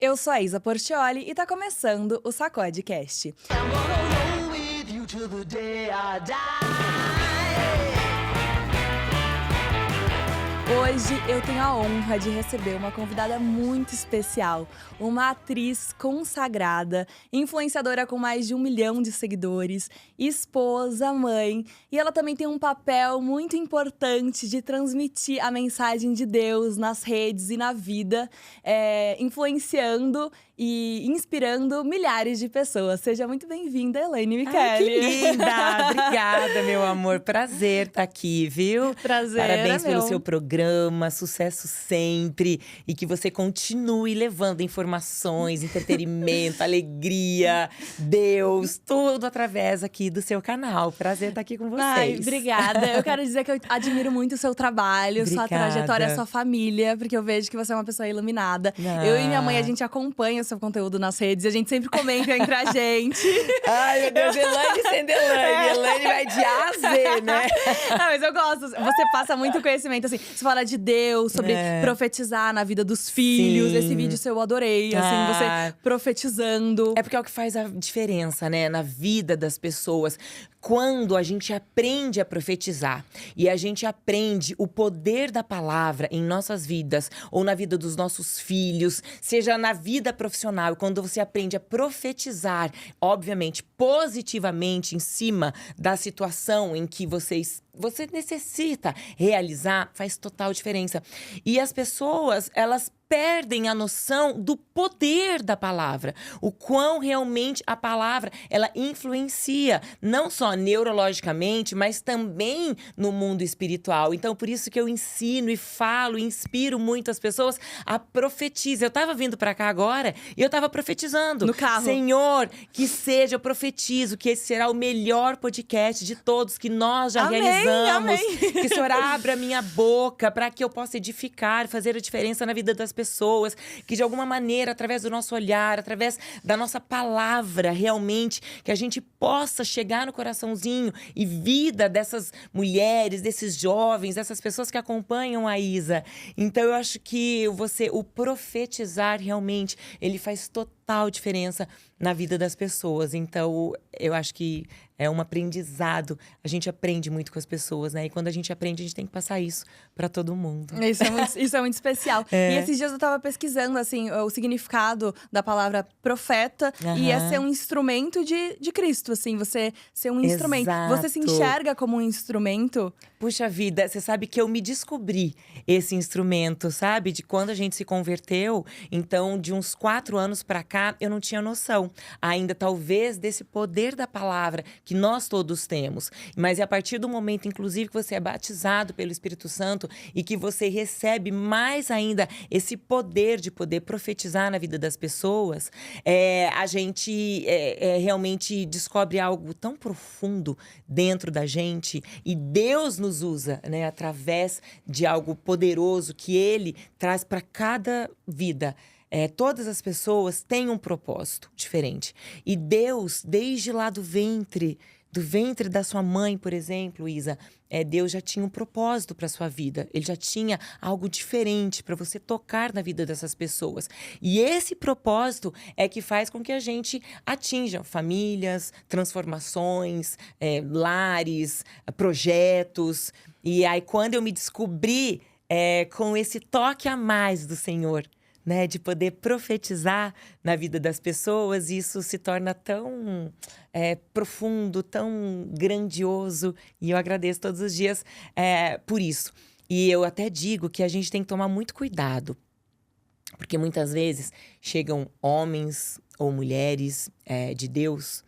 Eu sou a Isa Portioli e tá começando o Sacodecast. I'm gonna roll with you till the day I die. Hoje eu tenho a honra de receber uma convidada muito especial, uma atriz consagrada, influenciadora com mais de 1 milhão de seguidores, esposa, mãe, e ela também tem um papel muito importante de transmitir a mensagem de Deus nas redes e na vida, influenciando e inspirando milhares de pessoas. Seja muito bem-vinda, Elaine Ai, que Michele. linda! Obrigada, meu amor. Prazer estar aqui, viu? Prazer Parabéns é pelo meu. seu programa, sucesso sempre. E que você continue levando informações, entretenimento, alegria, Deus, tudo através aqui do seu canal. Prazer estar aqui com vocês. Ai, obrigada. Eu quero dizer que eu admiro muito o seu trabalho, sua Obrigada. trajetória, sua família, porque eu vejo que você é uma pessoa iluminada. Eu e minha mãe, a gente acompanha o seu conteúdo nas redes e a gente sempre comenta entre a gente. Ai, meu Deus, Elaine sendo Elaine. Elaine vai de A a Z, né? Não, mas eu gosto. Você passa muito conhecimento, assim. Você fala de Deus, sobre profetizar na vida dos filhos. Sim. Esse vídeo seu eu adorei, assim, você profetizando. É porque é o que faz a diferença, né, na vida das pessoas. Quando a gente aprende a profetizar e a gente aprende o poder da palavra em nossas vidas ou na vida dos nossos filhos, seja na vida profissional, quando você aprende a profetizar, obviamente, positivamente em cima da situação em que você necessita realizar, faz total diferença. E as pessoas, elas perdem a noção do poder da palavra, o quão realmente a palavra, ela influencia, não só neurologicamente, mas também no mundo espiritual. Então, por isso que eu ensino e falo, e inspiro muito as pessoas a profetizar. Eu tava vindo pra cá agora e eu tava profetizando. No carro. Senhor, que seja, eu profetizo que esse será o melhor podcast de todos que nós já Amém, realizamos. amém. Que o Senhor abra a minha boca para que eu possa edificar, fazer a diferença na vida das pessoas. Que de alguma maneira, através do nosso olhar, através da nossa palavra, realmente, que a gente possa chegar no coraçãozinho e vida dessas mulheres, desses jovens, dessas pessoas que acompanham a Isa. Então, eu acho que o profetizar realmente, ele faz total diferença na vida das pessoas. Então, eu acho que é um aprendizado. A gente aprende muito com as pessoas, né? E quando a gente aprende, a gente tem que passar isso para todo mundo. Isso é muito especial. E esses dias eu tava pesquisando, assim, o significado da palavra profeta. E é ser um instrumento de Cristo, assim. Você ser um instrumento. Você se Exato. enxerga como um instrumento? Puxa vida, você sabe que eu me descobri esse instrumento, sabe? De quando a gente se converteu. Então, de uns 4 anos pra cá, eu não tinha noção ainda, talvez, desse poder da palavra que nós todos temos. Mas é a partir do momento, inclusive, que você é batizado pelo Espírito Santo e que você recebe mais ainda esse poder de poder profetizar na vida das pessoas, a gente realmente descobre algo tão profundo dentro da gente. E Deus nos usa, né, através de algo poderoso que Ele traz para cada vida. Todas as pessoas têm um propósito diferente. E Deus, desde lá do ventre da sua mãe, por exemplo, Isa, Deus já tinha um propósito para sua vida. Ele já tinha algo diferente para você tocar na vida dessas pessoas. E esse propósito é que faz com que a gente atinja famílias, transformações, lares, projetos. E aí, quando eu me descobri com esse toque a mais do Senhor, né, de poder profetizar na vida das pessoas, isso se torna tão profundo, tão grandioso. E eu agradeço todos os dias por isso. E eu até digo que a gente tem que tomar muito cuidado, porque muitas vezes chegam homens ou mulheres de Deus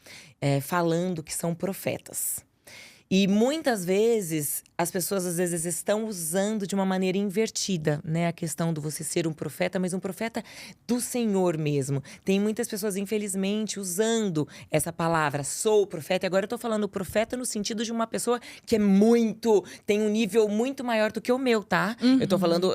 falando que são profetas. E muitas vezes, as pessoas às vezes estão usando de uma maneira invertida, né? A questão do você ser um profeta, mas um profeta do Senhor mesmo. Tem muitas pessoas, infelizmente, usando essa palavra, sou profeta. E agora eu tô falando profeta no sentido de uma pessoa que tem um nível muito maior do que o meu, tá? Eu tô falando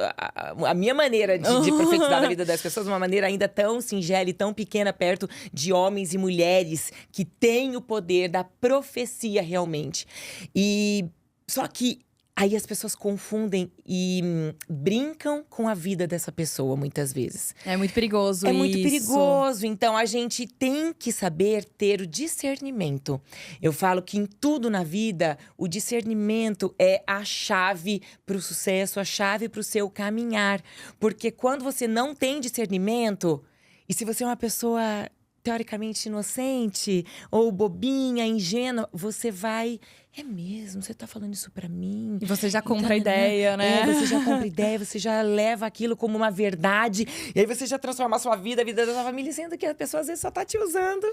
a minha maneira de profetizar na vida das pessoas, de uma maneira ainda tão singela e tão pequena, perto de homens e mulheres que têm o poder da profecia realmente. E só que Aí as pessoas confundem e brincam com a vida dessa pessoa, muitas vezes. É muito perigoso É isso. muito perigoso. Então, a gente tem que saber ter o discernimento. Eu falo que em tudo na vida, o discernimento é a chave para o sucesso, a chave para o seu caminhar. Porque quando você não tem discernimento, e se você é uma pessoa teoricamente inocente, ou bobinha, ingênua, você vai… É mesmo? Você tá falando isso pra mim? E você já compra Então, a ideia, né? Você já compra ideia, você já leva aquilo como uma verdade. E aí você já transforma a sua vida, a vida da sua família, sendo que a pessoa às vezes só tá te usando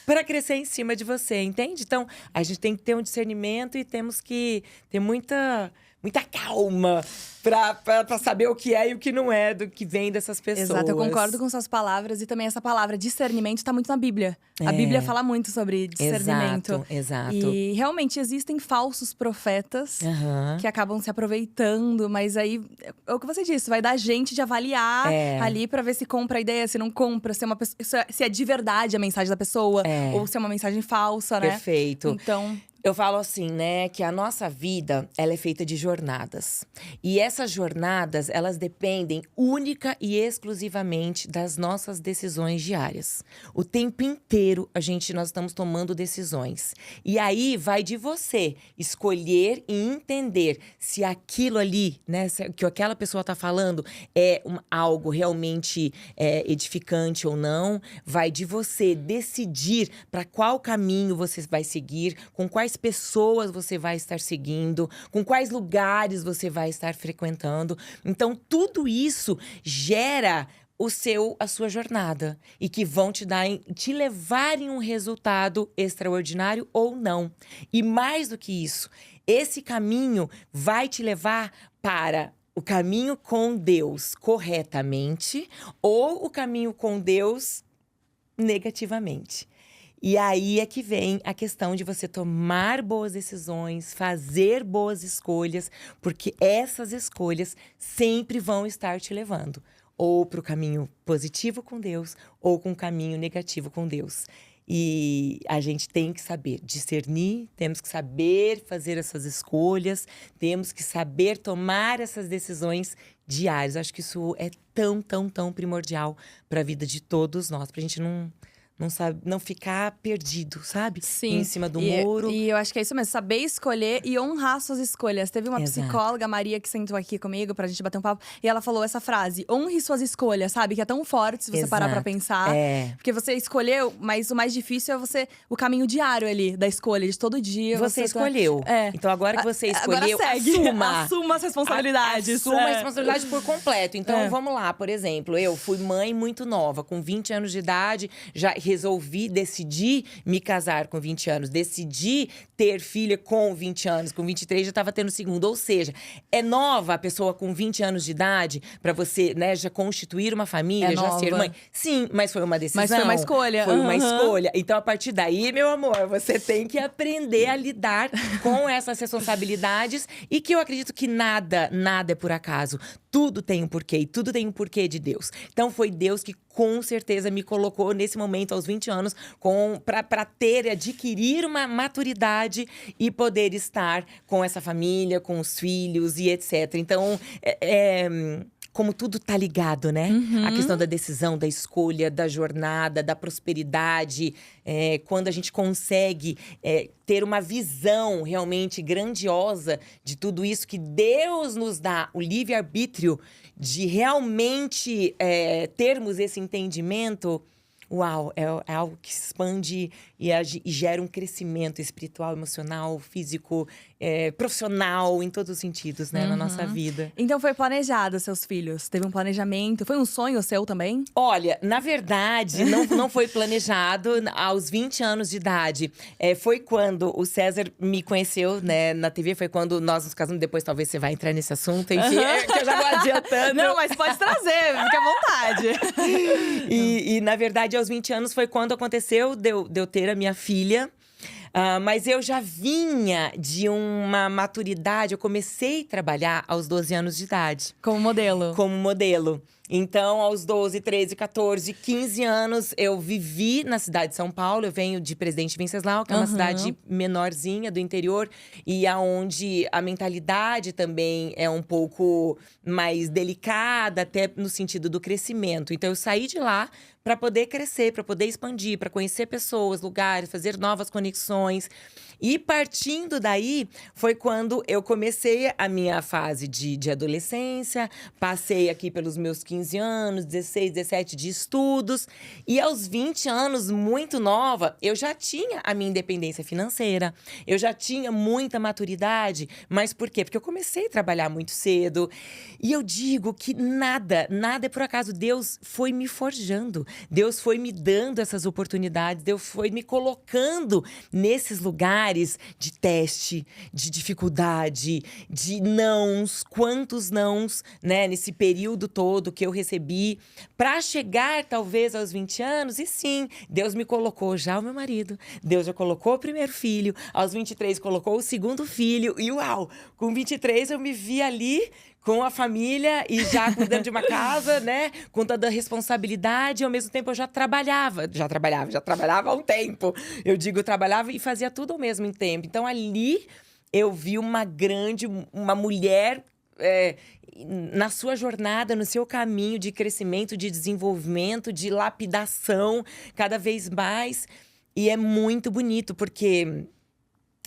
para crescer em cima de você, entende? Então, a gente tem que ter um discernimento e temos que ter muita calma pra saber o que é e o que não é do que vem dessas pessoas. Exato, eu concordo com suas palavras. E também essa palavra discernimento tá muito na Bíblia. A Bíblia fala muito sobre discernimento. Exato. E realmente existem falsos profetas que acabam se aproveitando. Mas aí, é o que você disse, vai dar gente de avaliar ali pra ver se compra a ideia, se não compra. Se é, se é de verdade a mensagem da pessoa. Ou se é uma mensagem falsa, né? Perfeito. Então… Eu falo assim, né, que a nossa vida, ela é feita de jornadas. E essas jornadas, elas dependem única e exclusivamente das nossas decisões diárias. O tempo inteiro, nós estamos tomando decisões. E aí, vai de você escolher e entender se aquilo ali, né, que aquela pessoa está falando é algo realmente edificante ou não. Vai de você decidir para qual caminho você vai seguir, com quais pessoas você vai estar seguindo, com quais lugares você vai estar frequentando. Então, tudo isso gera a sua jornada e que vão te levar em um resultado extraordinário ou não. E mais do que isso, esse caminho vai te levar para o caminho com Deus corretamente ou o caminho com Deus negativamente. E aí é que vem a questão de você tomar boas decisões, fazer boas escolhas, porque essas escolhas sempre vão estar te levando ou para o caminho positivo com Deus ou com o caminho negativo com Deus. E a gente tem que saber discernir, temos que saber fazer essas escolhas, temos que saber tomar essas decisões diárias. Acho que isso é tão primordial para a vida de todos nós, para a gente não ficar perdido, sabe? Sim. Em cima do muro. E eu acho que é isso mesmo, saber escolher e honrar suas escolhas. Teve uma psicóloga, Maria, que sentou aqui comigo pra gente bater um papo. E ela falou essa frase, honre suas escolhas, sabe? Que é tão forte se você parar pra pensar. Porque você escolheu, mas o mais difícil é o caminho diário ali, da escolha, de todo dia. Você escolheu. Então agora que você escolheu, assuma as responsabilidades. Assuma a responsabilidade por completo. Então vamos lá, por exemplo, eu fui mãe muito nova, com 20 anos de idade, já decidi me casar com 20 anos, decidi ter filha com 20 anos, com 23 já estava tendo segundo. Ou seja, é nova a pessoa com 20 anos de idade para você, né, já constituir uma família, já ser mãe. Sim, mas foi uma decisão. Mas foi uma escolha. Foi uma escolha. Então, a partir daí, meu amor, você tem que aprender a lidar com essas responsabilidades e que eu acredito que nada é por acaso. Tudo tem um porquê e tudo tem um porquê de Deus. Então, foi Deus que com certeza me colocou nesse momento, aos 20 anos, para adquirir uma maturidade e poder estar com essa família, com os filhos e etc. Então, como tudo tá ligado, né? A questão da decisão, da escolha, da jornada, da prosperidade. Quando a gente consegue ter uma visão realmente grandiosa de tudo isso que Deus nos dá, o livre-arbítrio de realmente termos esse entendimento. Uau, é algo que expande e gera um crescimento espiritual, emocional, físico, profissional, em todos os sentidos, né, na nossa vida. Então foi planejado, seus filhos? Teve um planejamento? Foi um sonho seu também? Olha, na verdade, não foi planejado. Aos 20 anos de idade, foi quando o César me conheceu, né, na TV. Foi quando nós nos casamos. Depois talvez você vai entrar nesse assunto, enfim, que eu já vou adiantando. Não, mas pode trazer, fica à vontade. E na verdade, aos 20 anos foi quando aconteceu de eu ter a minha filha. Mas eu já vinha de uma maturidade. Eu comecei a trabalhar aos 12 anos de idade. Como modelo? Como modelo. Então, aos 12, 13, 14, 15 anos, eu vivi na cidade de São Paulo. Eu venho de Presidente Venceslau, que é uma cidade menorzinha do interior. E aonde a mentalidade também é um pouco mais delicada, até no sentido do crescimento. Então, eu saí de lá para poder crescer, para poder expandir, para conhecer pessoas, lugares, fazer novas conexões. E partindo daí, foi quando eu comecei a minha fase de adolescência. Passei aqui pelos meus 15 anos, 16, 17 de estudos. E aos 20 anos, muito nova, eu já tinha a minha independência financeira. Eu já tinha muita maturidade. Mas por quê? Porque eu comecei a trabalhar muito cedo. E eu digo que nada é por acaso. Deus foi me forjando. Deus foi me dando essas oportunidades. Deus foi me colocando nesses lugares de teste, de dificuldade, de nãos, quantos nãos, né, nesse período todo que eu recebi, para chegar talvez aos 20 anos. E sim, Deus me colocou já o meu marido, Deus já colocou o primeiro filho, aos 23 colocou o segundo filho, e uau, com 23 eu me vi ali com a família e já cuidando de uma casa, né? Com toda a responsabilidade. E ao mesmo tempo eu já trabalhava há um tempo. Eu digo, eu trabalhava e fazia tudo ao mesmo tempo. Então ali eu vi uma mulher na sua jornada, no seu caminho de crescimento, de desenvolvimento, de lapidação, cada vez mais. E é muito bonito, porque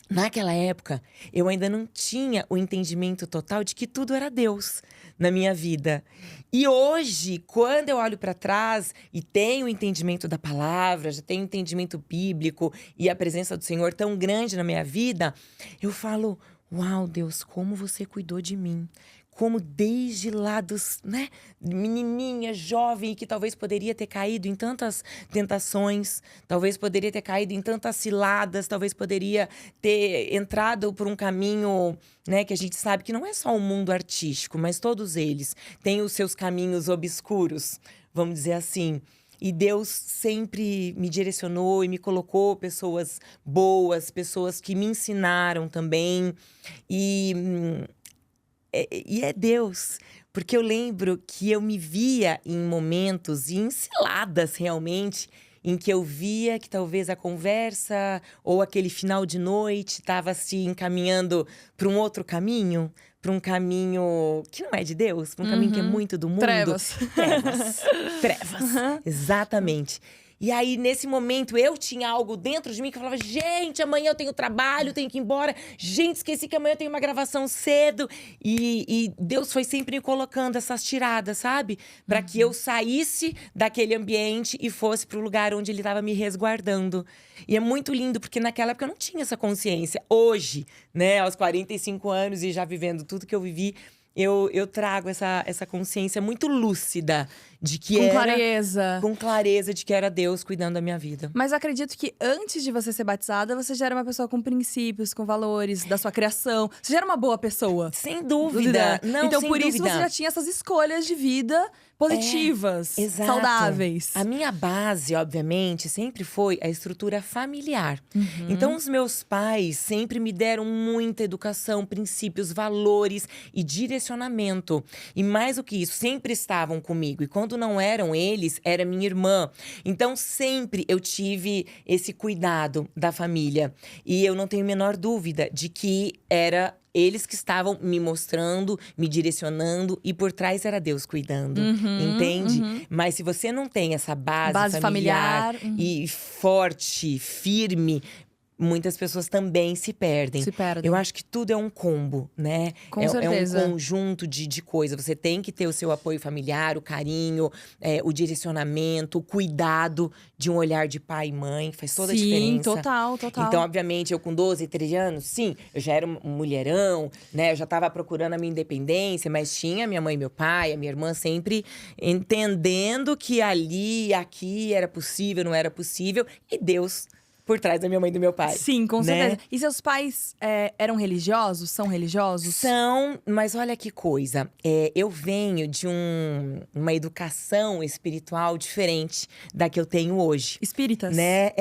naquela época, eu ainda não tinha o entendimento total de que tudo era Deus na minha vida. E hoje, quando eu olho para trás e tenho o entendimento da palavra, já tenho o entendimento bíblico e a presença do Senhor tão grande na minha vida, eu falo, uau, Deus, como você cuidou de mim. Como desde lá dos, né, menininha, jovem, que talvez poderia ter caído em tantas tentações, talvez poderia ter caído em tantas ciladas, talvez poderia ter entrado por um caminho, né, que a gente sabe que não é só o mundo artístico, mas todos eles têm os seus caminhos obscuros, vamos dizer assim. E Deus sempre me direcionou e me colocou pessoas boas, pessoas que me ensinaram também. E é Deus, porque eu lembro que eu me via em momentos, e em ciladas realmente, em que eu via que talvez a conversa ou aquele final de noite estava se encaminhando para um outro caminho, para um caminho que não é de Deus, para um caminho que é muito do mundo. Trevas. Trevas, exatamente. E aí, nesse momento, eu tinha algo dentro de mim que eu falava, gente, amanhã eu tenho trabalho, tenho que ir embora. Gente, esqueci que amanhã eu tenho uma gravação cedo. E Deus foi sempre me colocando essas tiradas, sabe? Para que eu saísse daquele ambiente e fosse pro lugar onde Ele estava me resguardando. E é muito lindo, porque naquela época eu não tinha essa consciência. Hoje, né, aos 45 anos e já vivendo tudo que eu vivi, eu trago essa consciência muito lúcida de que com clareza de que era Deus cuidando da minha vida. Mas acredito que antes de você ser batizada, você já era uma pessoa com princípios, com valores da sua criação. Você já era uma boa pessoa. Sem dúvida. Não, então, sem por isso, dúvida. você já tinha essas escolhas de vida positivas, exato. saudáveis. A minha base, obviamente, sempre foi a estrutura familiar. Então, os meus pais sempre me deram muita educação, princípios, valores e direcionamento. E mais do que isso, sempre estavam comigo. E quando não eram eles, era minha irmã. Então, sempre eu tive esse cuidado da família. E eu não tenho a menor dúvida de que era eles que estavam me mostrando, me direcionando, e por trás era Deus cuidando, entende? Mas se você não tem essa base familiar e forte, firme, muitas pessoas também se perdem. Eu acho que tudo é um combo, né? Com certeza. É um conjunto de coisas. Você tem que ter o seu apoio familiar, o carinho, o direcionamento, o cuidado de um olhar de pai e mãe. Faz toda a diferença. Sim, total. Então, obviamente, eu com 12, 13 anos, sim, eu já era um mulherão, né? Eu já estava procurando a minha independência, mas tinha minha mãe e meu pai, a minha irmã sempre entendendo que ali, aqui era possível, não era possível. E Deus por trás da minha mãe e do meu pai. Sim, com né? certeza. E seus pais eram religiosos? São religiosos? São, mas olha que coisa. Eu venho de uma educação espiritual diferente da que eu tenho hoje. Espíritas? Né?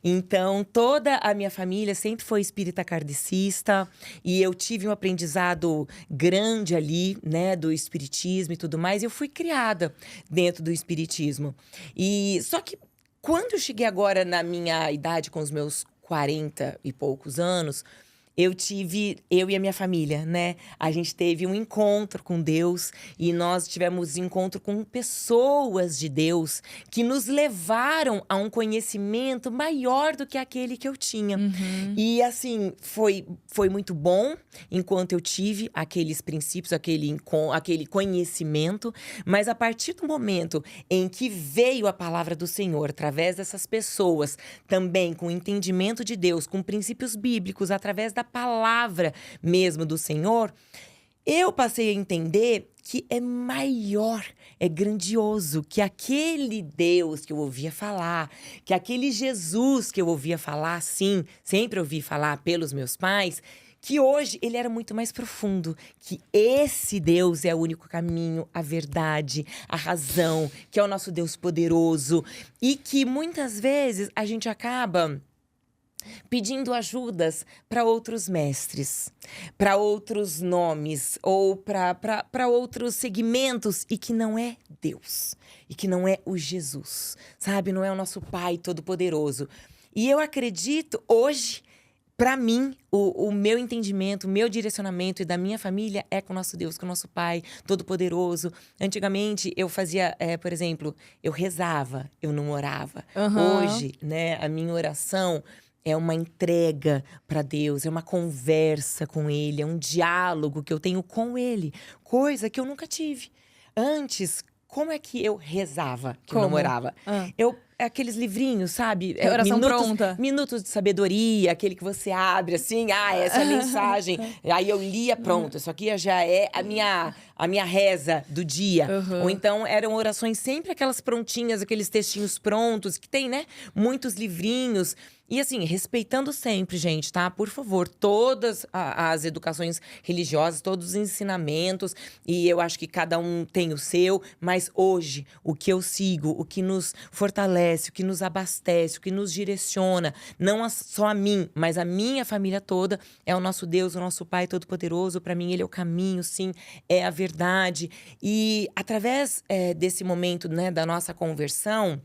Então, toda a minha família sempre foi espírita kardecista. E eu tive um aprendizado grande ali, né? Do espiritismo e tudo mais. E eu fui criada dentro do espiritismo. E só que quando eu cheguei agora na minha idade, com os meus 40 e poucos anos, eu e a minha família, né? A gente teve um encontro com Deus e nós tivemos encontro com pessoas de Deus que nos levaram a um conhecimento maior do que aquele que eu tinha. E assim, foi muito bom enquanto eu tive aqueles princípios, aquele conhecimento, mas a partir do momento em que veio a palavra do Senhor, através dessas pessoas, também com entendimento de Deus, com princípios bíblicos, através da palavra mesmo do Senhor, eu passei a entender que é maior, é grandioso, que aquele Deus que eu ouvia falar, que aquele Jesus que eu ouvia falar, sim, sempre ouvi falar pelos meus pais, que hoje ele era muito mais profundo, que esse Deus é o único caminho, a verdade, a razão, que é o nosso Deus poderoso e que muitas vezes a gente acaba pedindo ajudas para outros mestres, para outros nomes ou para outros segmentos e que não é Deus, e que não é o Jesus, sabe? Não é o nosso Pai Todo-Poderoso. E eu acredito hoje, para mim, o meu entendimento, o meu direcionamento e da minha família é com o nosso Deus, com o nosso Pai Todo-Poderoso. Antigamente, eu fazia, por exemplo, eu rezava, eu não orava. Hoje, né, a minha oração é uma entrega para Deus, é uma conversa com Ele, é um diálogo que eu tenho com Ele, coisa que eu nunca tive. Antes, como é que eu rezava, que eu não orava? Aqueles livrinhos, sabe? Oração pronta. Minutos de sabedoria, aquele que você abre assim, essa é a mensagem. Aí eu lia, pronto, isso aqui já é a minha reza do dia. Ou então eram orações sempre aquelas prontinhas, aqueles textinhos prontos, que tem, né? Muitos livrinhos. E assim, respeitando sempre, gente, tá? Por favor, todas as educações religiosas, todos os ensinamentos. E eu acho que cada um tem o seu. Mas hoje, o que eu sigo, o que nos fortalece, o que nos abastece, o que nos direciona, não só a mim, mas a minha família toda, é o nosso Deus, o nosso Pai Todo-Poderoso. Para mim, Ele é o caminho, sim, é a verdade. E através desse momento, né, da nossa conversão,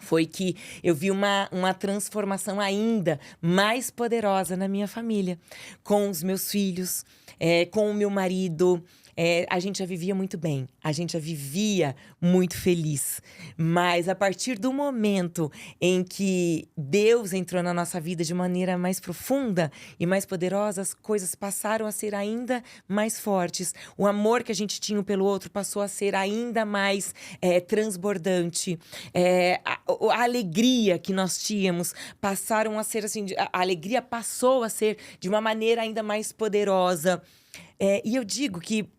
foi que eu vi uma transformação ainda mais poderosa na minha família. Com os meus filhos, com o meu marido. A gente já vivia muito bem, a gente já vivia muito feliz. Mas a partir do momento em que Deus entrou na nossa vida de maneira mais profunda e mais poderosa, as coisas passaram a ser ainda mais fortes. O amor que a gente tinha um pelo outro passou a ser ainda mais transbordante. A alegria que nós tínhamos passaram a ser assim, a alegria passou a ser de uma maneira ainda mais poderosa. E eu digo que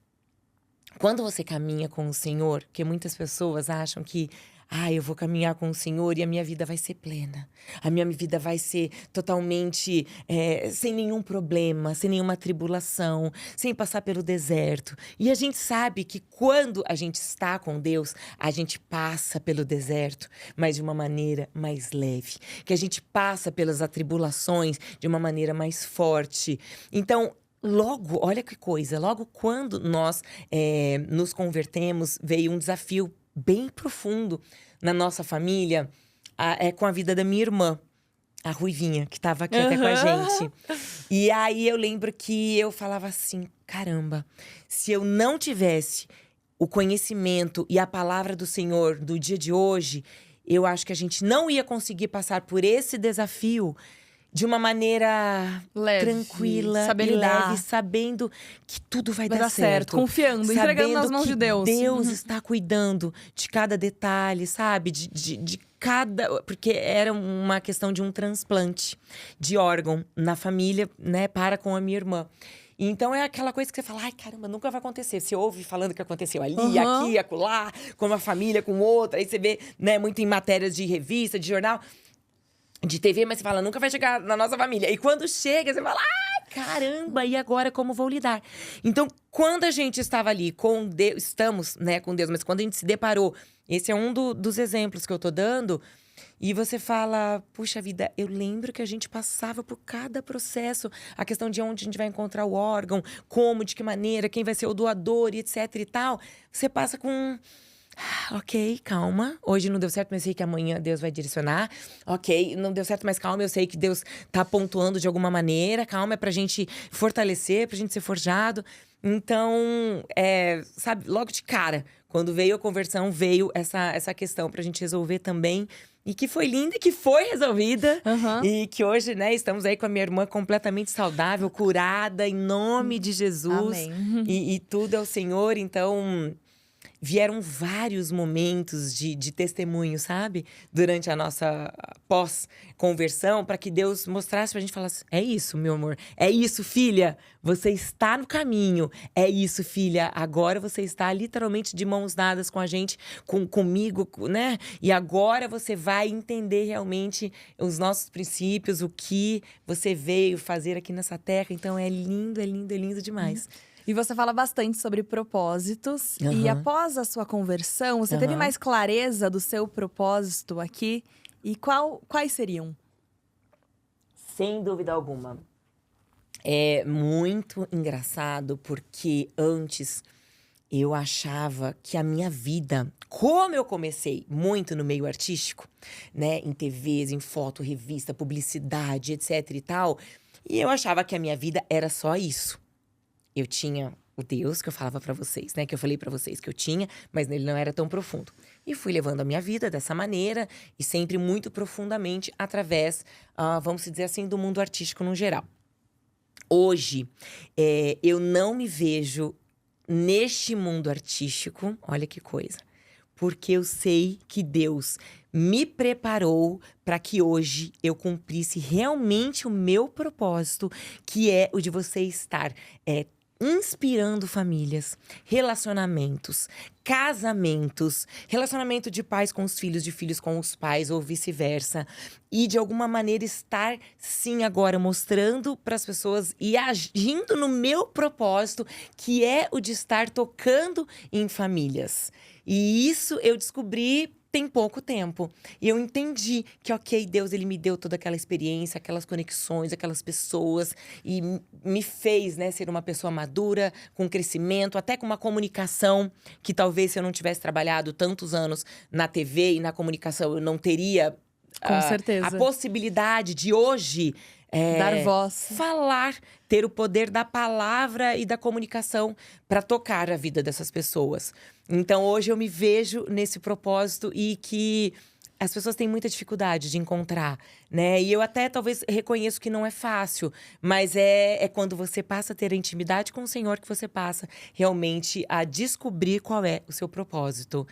quando você caminha com o Senhor, porque muitas pessoas acham que eu vou caminhar com o Senhor e a minha vida vai ser plena. A minha vida vai ser totalmente sem nenhum problema, sem nenhuma tribulação, sem passar pelo deserto. E a gente sabe que quando a gente está com Deus, a gente passa pelo deserto, mas de uma maneira mais leve. Que a gente passa pelas atribulações de uma maneira mais forte. Então, logo, olha que coisa, logo quando nós nos convertemos, veio um desafio bem profundo na nossa família, com a vida da minha irmã, a Ruivinha, que estava aqui até com a gente. E aí eu lembro que eu falava assim, caramba, se eu não tivesse o conhecimento e a palavra do Senhor do dia de hoje, eu acho que a gente não ia conseguir passar por esse desafio de uma maneira leve, tranquila saber e lidar. Leve, sabendo que tudo vai Vai dar dar certo, confiando, entregando nas mãos de Deus. Deus está cuidando de cada detalhe, sabe? De cada... Porque era uma questão de um transplante de órgão na família, né? Para com a minha irmã. Então é aquela coisa que você fala, ai caramba, nunca vai acontecer. Você ouve falando que aconteceu ali, aqui, acolá, com uma família, com outra. Aí você vê, né, muito em matérias de revista, de jornal. de TV, mas você fala, nunca vai chegar na nossa família. E quando chega, você fala, ai, caramba, e agora como vou lidar? Então, quando a gente estava ali com Deus, estamos, né, com Deus, mas quando a gente se deparou, esse é um dos exemplos que eu tô dando, e você fala, puxa vida, eu lembro que a gente passava por cada processo, a questão de onde a gente vai encontrar o órgão, como, de que maneira, quem vai ser o doador, e etc e tal. Você passa com… Ok, calma. Hoje não deu certo, mas eu sei que amanhã Deus vai direcionar. Ok, não deu certo, mas calma, eu sei que Deus tá pontuando de alguma maneira. Calma, é pra gente fortalecer, pra gente ser forjado. Então, sabe, logo de cara, quando veio a conversão, veio essa questão pra gente resolver também. E que foi linda e que foi resolvida. E que hoje, né, estamos aí com a minha irmã completamente saudável, curada, em nome de Jesus. Amém. E tudo é o Senhor, então… Vieram vários momentos de testemunho, sabe? Durante a nossa pós-conversão, para que Deus mostrasse pra gente e falasse: é isso, meu amor. É isso, filha. Você está no caminho. É isso, filha. Agora você está literalmente de mãos dadas com a gente, comigo, né? E agora você vai entender realmente os nossos princípios, o que você veio fazer aqui nessa terra. Então é lindo, é lindo, é lindo demais. E você fala bastante sobre propósitos. E após a sua conversão, você teve mais clareza do seu propósito aqui? E quais seriam? Sem dúvida alguma. É muito engraçado, porque antes eu achava que a minha vida… Como eu comecei muito no meio artístico, né? Em TVs, em foto, revista, publicidade, etc e tal. E eu achava que a minha vida era só isso. Eu tinha o Deus que eu falava pra vocês, né? Que eu falei pra vocês que eu tinha, mas ele não era tão profundo. E fui levando a minha vida dessa maneira e sempre muito profundamente através, vamos dizer assim, do mundo artístico no geral. Hoje, eu não me vejo neste mundo artístico, olha que coisa, porque eu sei que Deus me preparou para que hoje eu cumprisse realmente o meu propósito, que é o de você estar inspirando famílias, relacionamentos, casamentos, relacionamento de pais com os filhos, de filhos com os pais ou vice-versa. E de alguma maneira estar, sim, agora mostrando para as pessoas e agindo no meu propósito, que é o de estar tocando em famílias. E isso eu descobri tem pouco tempo. E eu entendi que, ok, Deus, ele me deu toda aquela experiência, aquelas conexões, aquelas pessoas. E me fez, né, ser uma pessoa madura, com crescimento, até com uma comunicação que talvez se eu não tivesse trabalhado tantos anos na TV e na comunicação, eu não teria… Com certeza. A possibilidade de hoje… dar voz. Falar, ter o poder da palavra e da comunicação para tocar a vida dessas pessoas. Então, hoje eu me vejo nesse propósito e que as pessoas têm muita dificuldade de encontrar, né? E eu até talvez reconheço que não é fácil, mas é quando você passa a ter a intimidade com o Senhor que você passa realmente a descobrir qual é o seu propósito.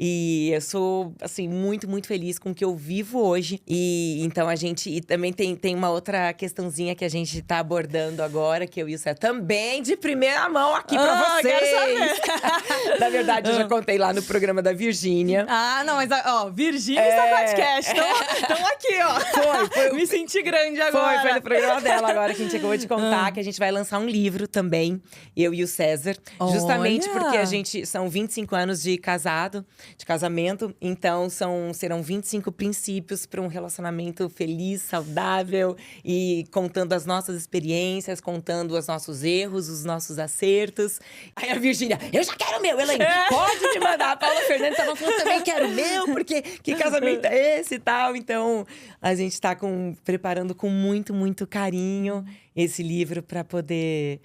E eu sou, assim, muito, muito feliz com o que eu vivo hoje. E então a gente… E também tem uma outra questãozinha que a gente tá abordando agora, que eu e o Cé também de primeira mão aqui pra vocês. Quero saber. Na verdade, eu já contei lá no programa da Virgínia. Não, mas ó, Virgínia e seu podcast. Estão aqui, ó. Foi. Me senti grande agora. Foi no programa dela agora que a gente acabou de contar, que a gente vai lançar um livro também, eu e o César. Justamente porque a gente… São 25 anos de casamento, então serão 25 princípios para um relacionamento feliz, saudável e contando as nossas experiências, contando os nossos erros, os nossos acertos. Aí a Virgínia, eu já quero o meu, Elaine, pode me mandar. A Paula Fernandes tava falando, também quero o meu, porque que casamento é esse e tal. Então, a gente tá preparando com muito, muito carinho esse livro para poder…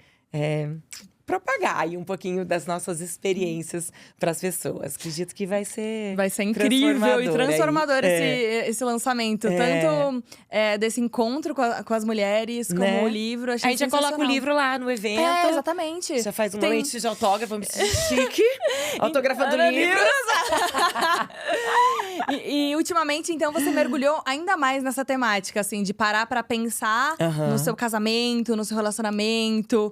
propagar aí um pouquinho das nossas experiências para as pessoas. Acredito que vai ser incrível e transformador esse lançamento. Tanto desse encontro com as mulheres, como né? o livro. Achei a gente já coloca o livro lá no evento. Exatamente. Já faz um momento de autógrafo, me sinto chique. Autografando livros. E ultimamente, então, você mergulhou ainda mais nessa temática, assim, de parar para pensar no seu casamento, no seu relacionamento.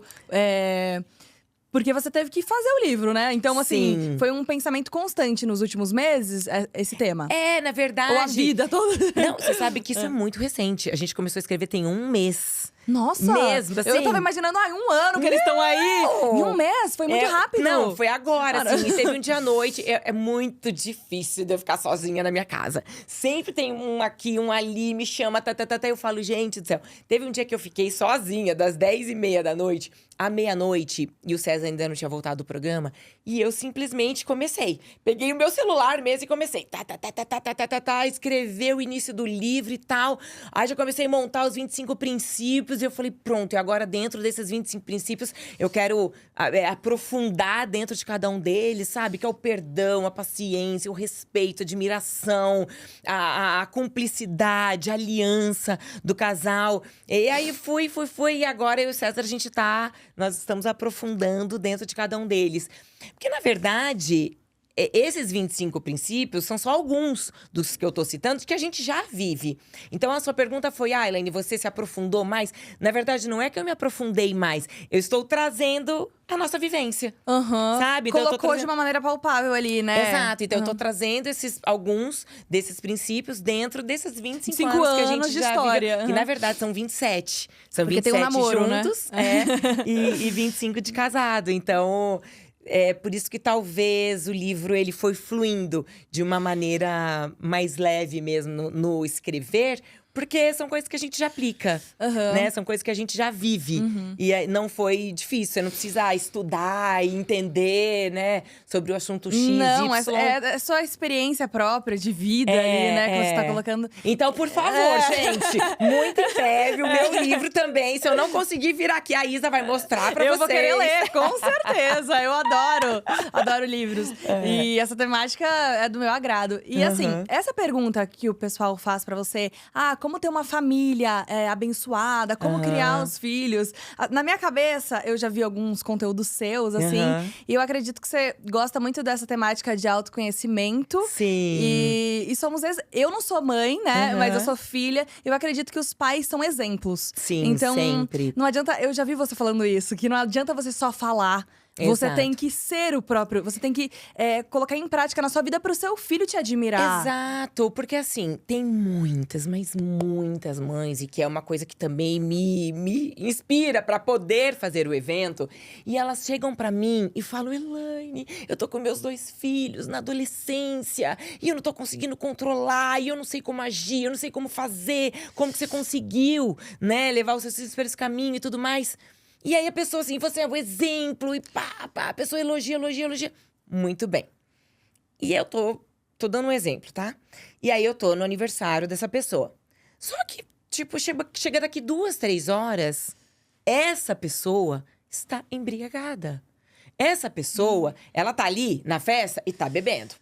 Porque você teve que fazer o livro, né? Então, assim, Sim. foi um pensamento constante nos últimos meses, esse tema. Na verdade… Ou a vida toda. Não, você sabe que isso é muito recente. A gente começou a escrever tem um mês. Nossa! Mesmo, assim. Eu tava imaginando, um ano que eles estão aí. Em um mês, foi muito rápido. Não, foi agora, assim. E teve um dia à noite. É muito difícil de eu ficar sozinha na minha casa. Sempre tem um aqui, um ali, me chama, eu falo, gente do céu. Teve um dia que eu fiquei sozinha, das 10h30 da noite à meia-noite. E o César ainda não tinha voltado do programa. E eu simplesmente comecei. Peguei o meu celular mesmo e comecei. Escrever o início do livro e tal. Aí já comecei a montar os 25 princípios. E eu falei, pronto, e agora dentro desses 25 princípios, eu quero aprofundar dentro de cada um deles, sabe? Que é o perdão, a paciência, o respeito, a admiração, a cumplicidade, a aliança do casal. E aí fui, e agora eu e o César, nós estamos aprofundando dentro de cada um deles. Porque, na verdade… esses 25 princípios são só alguns dos que eu tô citando que a gente já vive. Então, a sua pergunta foi, Elaine, você se aprofundou mais? Na verdade, não é que eu me aprofundei mais. Eu estou trazendo a nossa vivência, sabe? Então, Colocou de uma maneira palpável ali, né? Exato. Então, eu tô trazendo alguns desses princípios dentro desses 25 5 anos que a gente de já história. vive. Que, na verdade, são 27. São Porque 27 tem um namoro, juntos, e 25 de casado. Então… por isso que talvez o livro ele foi fluindo de uma maneira mais leve mesmo no escrever, porque são coisas que a gente já aplica, né? São coisas que a gente já vive. E não foi difícil, você não precisa estudar e entender, né? Sobre o assunto X, Não, Y. é só a experiência própria de vida ali, né? Que você tá colocando. Então, por favor, gente, muito em breve, o meu livro também. Se eu não conseguir vir aqui, a Isa vai mostrar pra vocês. Eu vou querer ler, com certeza. Eu adoro livros. E essa temática é do meu agrado. E assim, essa pergunta que o pessoal faz pra você… como ter uma família abençoada, como criar os filhos. Na minha cabeça, eu já vi alguns conteúdos seus, assim. E eu acredito que você gosta muito dessa temática de autoconhecimento. Sim. E somos… Eu não sou mãe, né? Mas eu sou filha. Eu acredito que os pais são exemplos. Sim, então, sempre. Não adianta… Eu já vi você falando isso. Que não adianta você só falar. Você Exato. tem que ser o próprio… Você tem que colocar em prática na sua vida pro seu filho te admirar. Exato, porque assim, tem muitas, mas muitas mães, e que é uma coisa que também me inspira pra poder fazer o evento. E elas chegam pra mim e falam, Elaine, eu tô com meus 2 filhos na adolescência, e eu não tô conseguindo controlar, e eu não sei como agir, eu não sei como fazer, como que você conseguiu, né, levar os seus filhos pra esse caminho e tudo mais. E aí a pessoa assim, você é o exemplo, e a pessoa elogia. Muito bem. E eu tô dando um exemplo, tá? E aí eu tô no aniversário dessa pessoa. Só que, tipo, chega daqui 2, 3 horas, essa pessoa está embriagada. Essa pessoa, ela tá ali na festa e tá bebendo.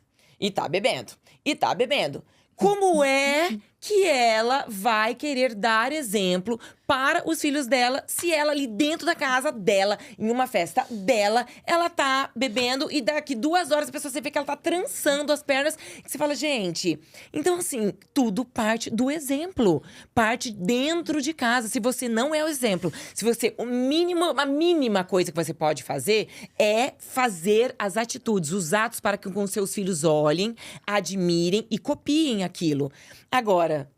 Como é que ela vai querer dar exemplo para os filhos dela se ela ali dentro da casa dela, em uma festa dela, ela tá bebendo e daqui 2 horas a pessoa, você vê que ela tá trançando as pernas e você fala, gente… Então assim, tudo parte do exemplo, parte dentro de casa. Se você não é o exemplo, se você… a mínima coisa que você pode fazer é fazer as atitudes, os atos para que com seus filhos olhem, admirem e copiem aquilo. Agora,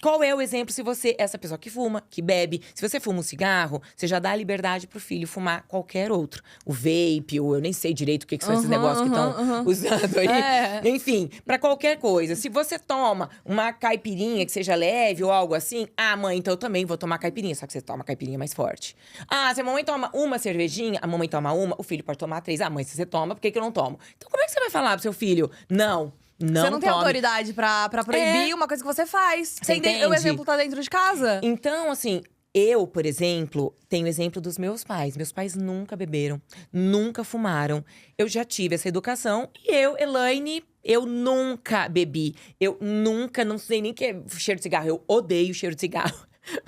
qual é o exemplo se você… essa pessoa que fuma, que bebe. Se você fuma um cigarro, você já dá a liberdade pro filho fumar qualquer outro. O vape, ou eu nem sei direito o que são esses negócios que estão usando aí. Enfim, pra qualquer coisa. Se você toma uma caipirinha que seja leve ou algo assim… mãe, então eu também vou tomar caipirinha. Só que você toma caipirinha mais forte. Se a mamãe toma uma cervejinha, a mamãe toma uma, o filho pode tomar 3. Mãe, se você toma, por que eu não tomo? Então como é que você vai falar pro seu filho? Não você não tem autoridade pra proibir uma coisa que você faz. Você entende? O exemplo tá dentro de casa. Então, assim… Eu, por exemplo, tenho exemplo dos meus pais. Meus pais nunca beberam, nunca fumaram. Eu já tive essa educação. E eu, Elaine, eu nunca bebi. Eu nunca, não sei nem o que é cheiro de cigarro. Eu odeio cheiro de cigarro.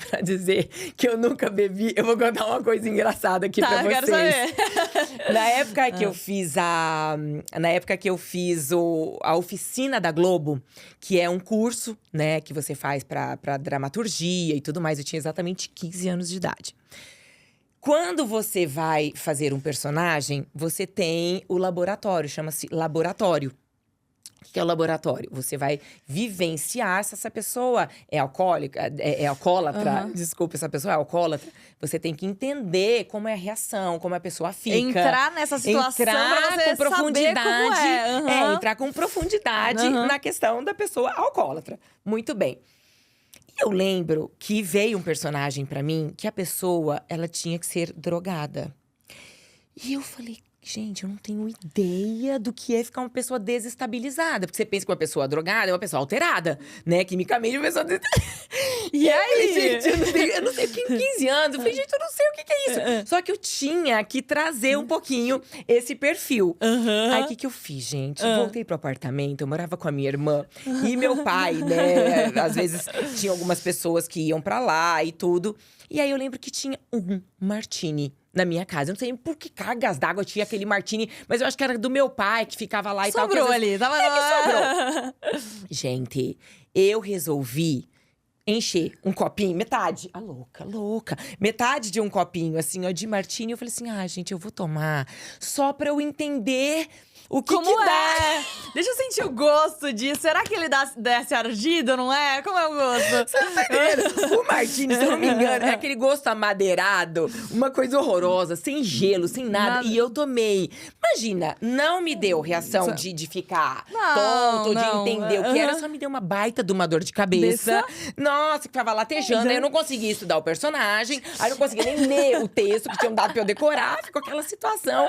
Pra dizer que eu nunca bebi, eu vou contar uma coisa engraçada aqui pra vocês. Quero saber. Na época que eu fiz a oficina da Globo, que é um curso, né, que você faz pra dramaturgia e tudo mais. Eu tinha exatamente 15 anos de idade. Quando você vai fazer um personagem, você tem o laboratório, chama-se laboratório. O que é o laboratório? Você vai vivenciar se essa pessoa é alcoólica, é alcoólatra. Desculpa, essa pessoa é alcoólatra. Você tem que entender como é a reação, como a pessoa fica. Entrar nessa situação pra você com profundidade. saber como é. Entrar com profundidade na questão da pessoa alcoólatra. Muito bem. E eu lembro que veio um personagem pra mim que a pessoa, ela tinha que ser drogada. E eu falei, gente, eu não tenho ideia do que é ficar uma pessoa desestabilizada. Porque você pensa que uma pessoa drogada é uma pessoa alterada, né? Quimicamente, uma pessoa… E aí, gente, eu não sei o que em 15 anos. Eu falei, gente, eu não sei o que é isso. Só que eu tinha que trazer um pouquinho esse perfil. Aí, o que eu fiz, gente? Voltei pro apartamento, eu morava com a minha irmã. E meu pai, né? Às vezes, tinha algumas pessoas que iam pra lá e tudo. E aí, eu lembro que tinha um martini na minha casa. Eu não sei por que cargas d'água tinha aquele martini, mas eu acho que era do meu pai que ficava lá e tal. Sobrou ali, tava sobrou. Gente, eu resolvi encher um copinho, metade. Louca. Metade de um copinho, assim, ó, de martini. Eu falei assim, gente, eu vou tomar só pra eu entender o que como que dá. é? Deixa eu sentir o gosto disso. Será que ele desce ardido, não é? Como é o gosto? Você não tá entendendo? O martini, se eu não me engano, é aquele gosto amadeirado. Uma coisa horrorosa, sem gelo, sem nada. E eu tomei. Imagina, não me deu reação de ficar tonto, de entender o que era. Só me deu uma baita de uma dor de cabeça. Nossa, que tava latejando. Aí eu não conseguia estudar o personagem. Aí eu não conseguia nem ler o texto que tinham dado pra eu decorar. Ficou aquela situação.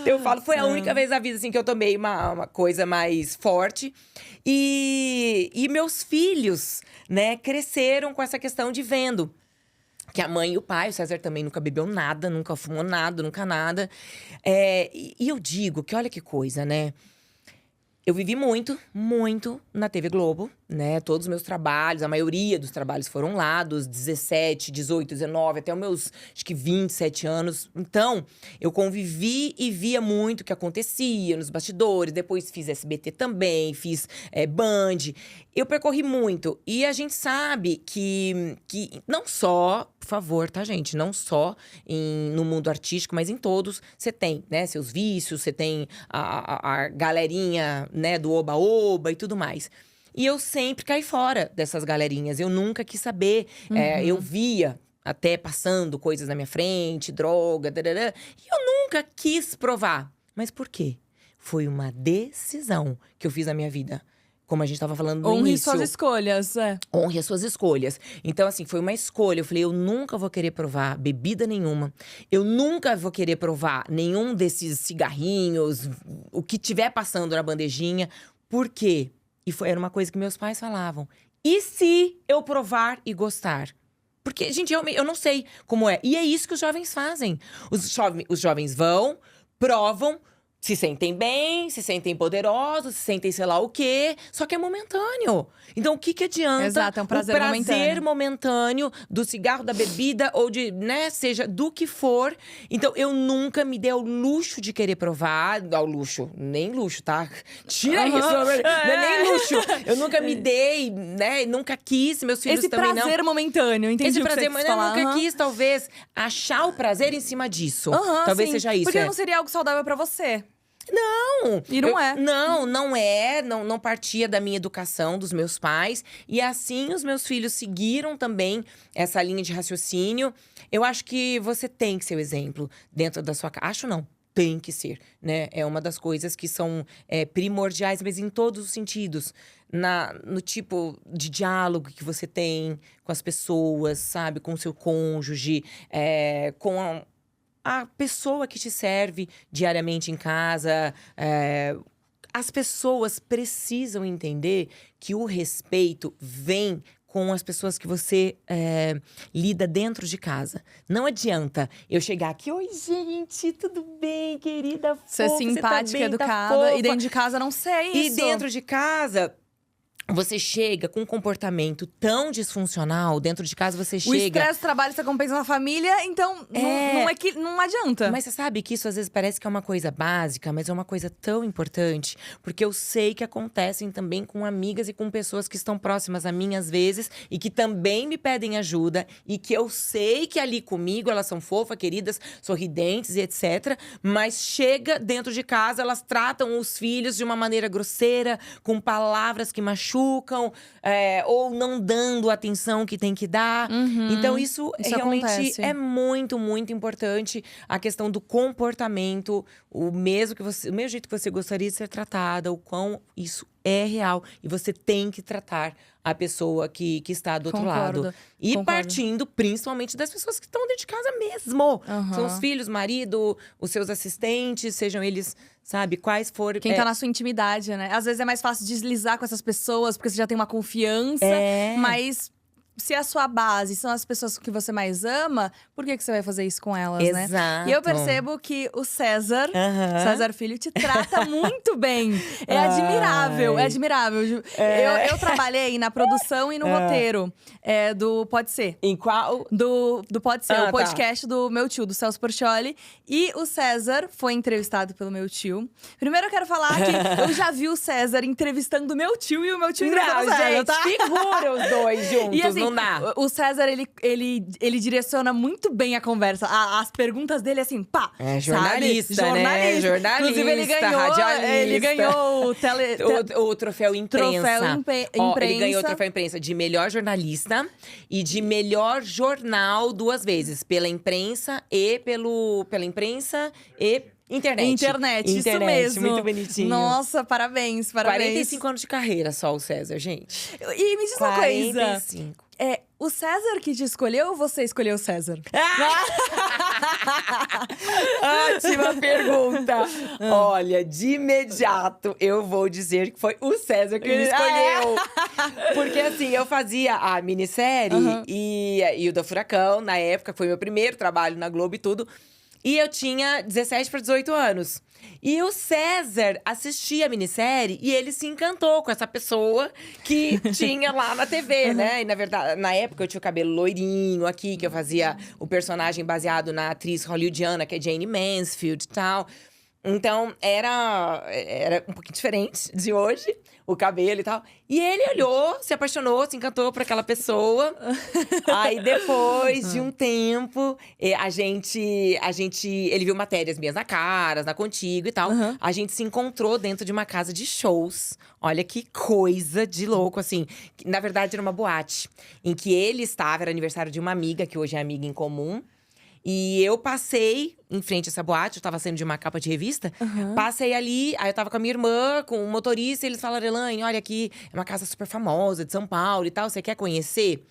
Eu falo, foi a única vez na vida, assim, que eu tomei uma coisa mais forte. E meus filhos, né, cresceram com essa questão de vendo. Que a mãe e o pai, o César também nunca bebeu nada, nunca fumou nada, nunca nada. E eu digo que olha que coisa, né? Eu vivi muito na TV Globo, né? Todos os meus trabalhos, a maioria dos trabalhos foram lá, dos 17, 18, 19, até os meus, acho que 27 anos. Então, eu convivi e via muito o que acontecia nos bastidores. Depois fiz SBT também, fiz Band. Eu percorri muito. E a gente sabe que não só… Por favor, tá, gente? Não só no mundo artístico, mas em todos. Você tem, né, seus vícios, você tem a galerinha, né, do oba-oba e tudo mais. E eu sempre caí fora dessas galerinhas. Eu nunca quis saber. Eu via até passando coisas na minha frente, droga, dadadã, e eu nunca quis provar. Mas por quê? Foi uma decisão que eu fiz na minha vida. Como a gente tava falando no início. Honre suas escolhas, Honre as suas escolhas. Então, assim, foi uma escolha. Eu falei, eu nunca vou querer provar bebida nenhuma. Eu nunca vou querer provar nenhum desses cigarrinhos, o que tiver passando na bandejinha. Por quê? Era uma coisa que meus pais falavam. E se eu provar e gostar? Porque, gente, eu não sei como é. E é isso que os jovens fazem. Os jovens vão, provam, se sentem bem, se sentem poderosos, se sentem sei lá o quê. Só que é momentâneo. Então, o que adianta… Exato, é um prazer momentâneo do cigarro, da bebida ou de, né, seja do que for. Então, eu nunca me dei ao luxo de querer provar. Ao luxo, nem luxo, tá? Tira isso, não é nem luxo. Eu nunca me dei, né, nunca quis, meus filhos esse também não. Esse prazer momentâneo, entendi Esse o que prazer, você quis falar. eu nunca quis, talvez, achar o prazer em cima disso. Talvez sim. seja isso. Porque não seria algo saudável pra você. Não! E não é. Não é. Não partia da minha educação, dos meus pais. E assim, os meus filhos seguiram também essa linha de raciocínio. Eu acho que você tem que ser o exemplo dentro da sua casa. Acho não. Tem que ser, né? É uma das coisas que são primordiais, mas em todos os sentidos. No tipo de diálogo que você tem com as pessoas, sabe? Com o seu cônjuge, com a pessoa que te serve diariamente em casa. As pessoas precisam entender que o respeito vem com as pessoas que você lida dentro de casa. Não adianta eu chegar aqui, oi, gente, tudo bem, querida? Ser simpática, você tá bem, educada. tá fofa. E dentro de casa não sei isso. E dentro de casa… você chega com um comportamento tão disfuncional dentro de casa, você O chega… estresse do trabalho você compensa na família, então não adianta. Mas você sabe que isso às vezes parece que é uma coisa básica, mas é uma coisa tão importante. Porque eu sei que acontecem também com amigas e com pessoas que estão próximas a mim às vezes. E que também me pedem ajuda. E que eu sei que ali comigo elas são fofas, queridas, sorridentes e etc. Mas chega dentro de casa, elas tratam os filhos de uma maneira grosseira, com palavras que machucam, ou não dando a atenção que tem que dar. Então, isso realmente acontece. é muito, muito importante. A questão do comportamento, o mesmo jeito que você gostaria de ser tratada, o quão isso é real. E você tem que tratar a pessoa que está do outro Concordo, lado. E concordo. partindo principalmente das pessoas que estão dentro de casa mesmo. São os filhos, marido, os seus assistentes, sejam eles, sabe, quais forem. Quem tá na sua intimidade, né? Às vezes é mais fácil deslizar com essas pessoas, porque você já tem uma confiança. Mas se a sua base são as pessoas que você mais ama, por que você vai fazer isso com elas, né? Exato. E eu percebo que o César Filho, te trata muito bem. É admirável, é admirável. Eu trabalhei na produção e no roteiro do Pode Ser. Em qual? Do Pode Ser, Ah, o podcast do meu tio, do Celso Portiolli. E o César foi entrevistado pelo meu tio. Primeiro eu quero falar que eu já vi o César entrevistando o meu tio e o meu tio entrevistando o César, gente, tá? figura os dois juntos, E assim, não dá. o César, ele direciona muito bem a conversa. As perguntas dele, assim, pá! É jornalista, sabe? né? Jornalista, Inclusive, radialista. ele ganhou O troféu imprensa. Ele ganhou o troféu imprensa de melhor jornalista e de melhor jornal 2 vezes. Pela imprensa e pela imprensa e internet. Isso mesmo. Muito bonitinho. Nossa, parabéns. 45 anos de carreira só o César, gente. E me diz uma coisa. 45. O César que te escolheu ou você escolheu o César? Ótima pergunta! Olha, de imediato eu vou dizer que foi o César que me escolheu. Porque assim, eu fazia a minissérie e o do Furacão, na época, foi meu primeiro trabalho na Globo e tudo. E eu tinha 17 para 18 anos. E o César assistia a minissérie e ele se encantou com essa pessoa que tinha lá na TV, né? E na verdade, na época eu tinha o cabelo loirinho aqui, que eu fazia o personagem baseado na atriz hollywoodiana, que é Jane Mansfield e tal. Então, era um pouquinho diferente de hoje, o cabelo e tal. E ele olhou, se apaixonou, se encantou por aquela pessoa. Aí, depois de um tempo, ele viu matérias minhas na Caras, na Contigo e tal. A gente se encontrou dentro de uma casa de shows. Olha que coisa de louco, assim. Na verdade, era uma boate. Em que ele estava, era aniversário de uma amiga, que hoje é amiga em comum. E eu passei em frente a essa boate, eu tava saindo de uma capa de revista. Passei ali, aí eu tava com a minha irmã, com um motorista. E eles falaram, Elaine, olha aqui, é uma casa super famosa de São Paulo e tal. Você quer conhecer?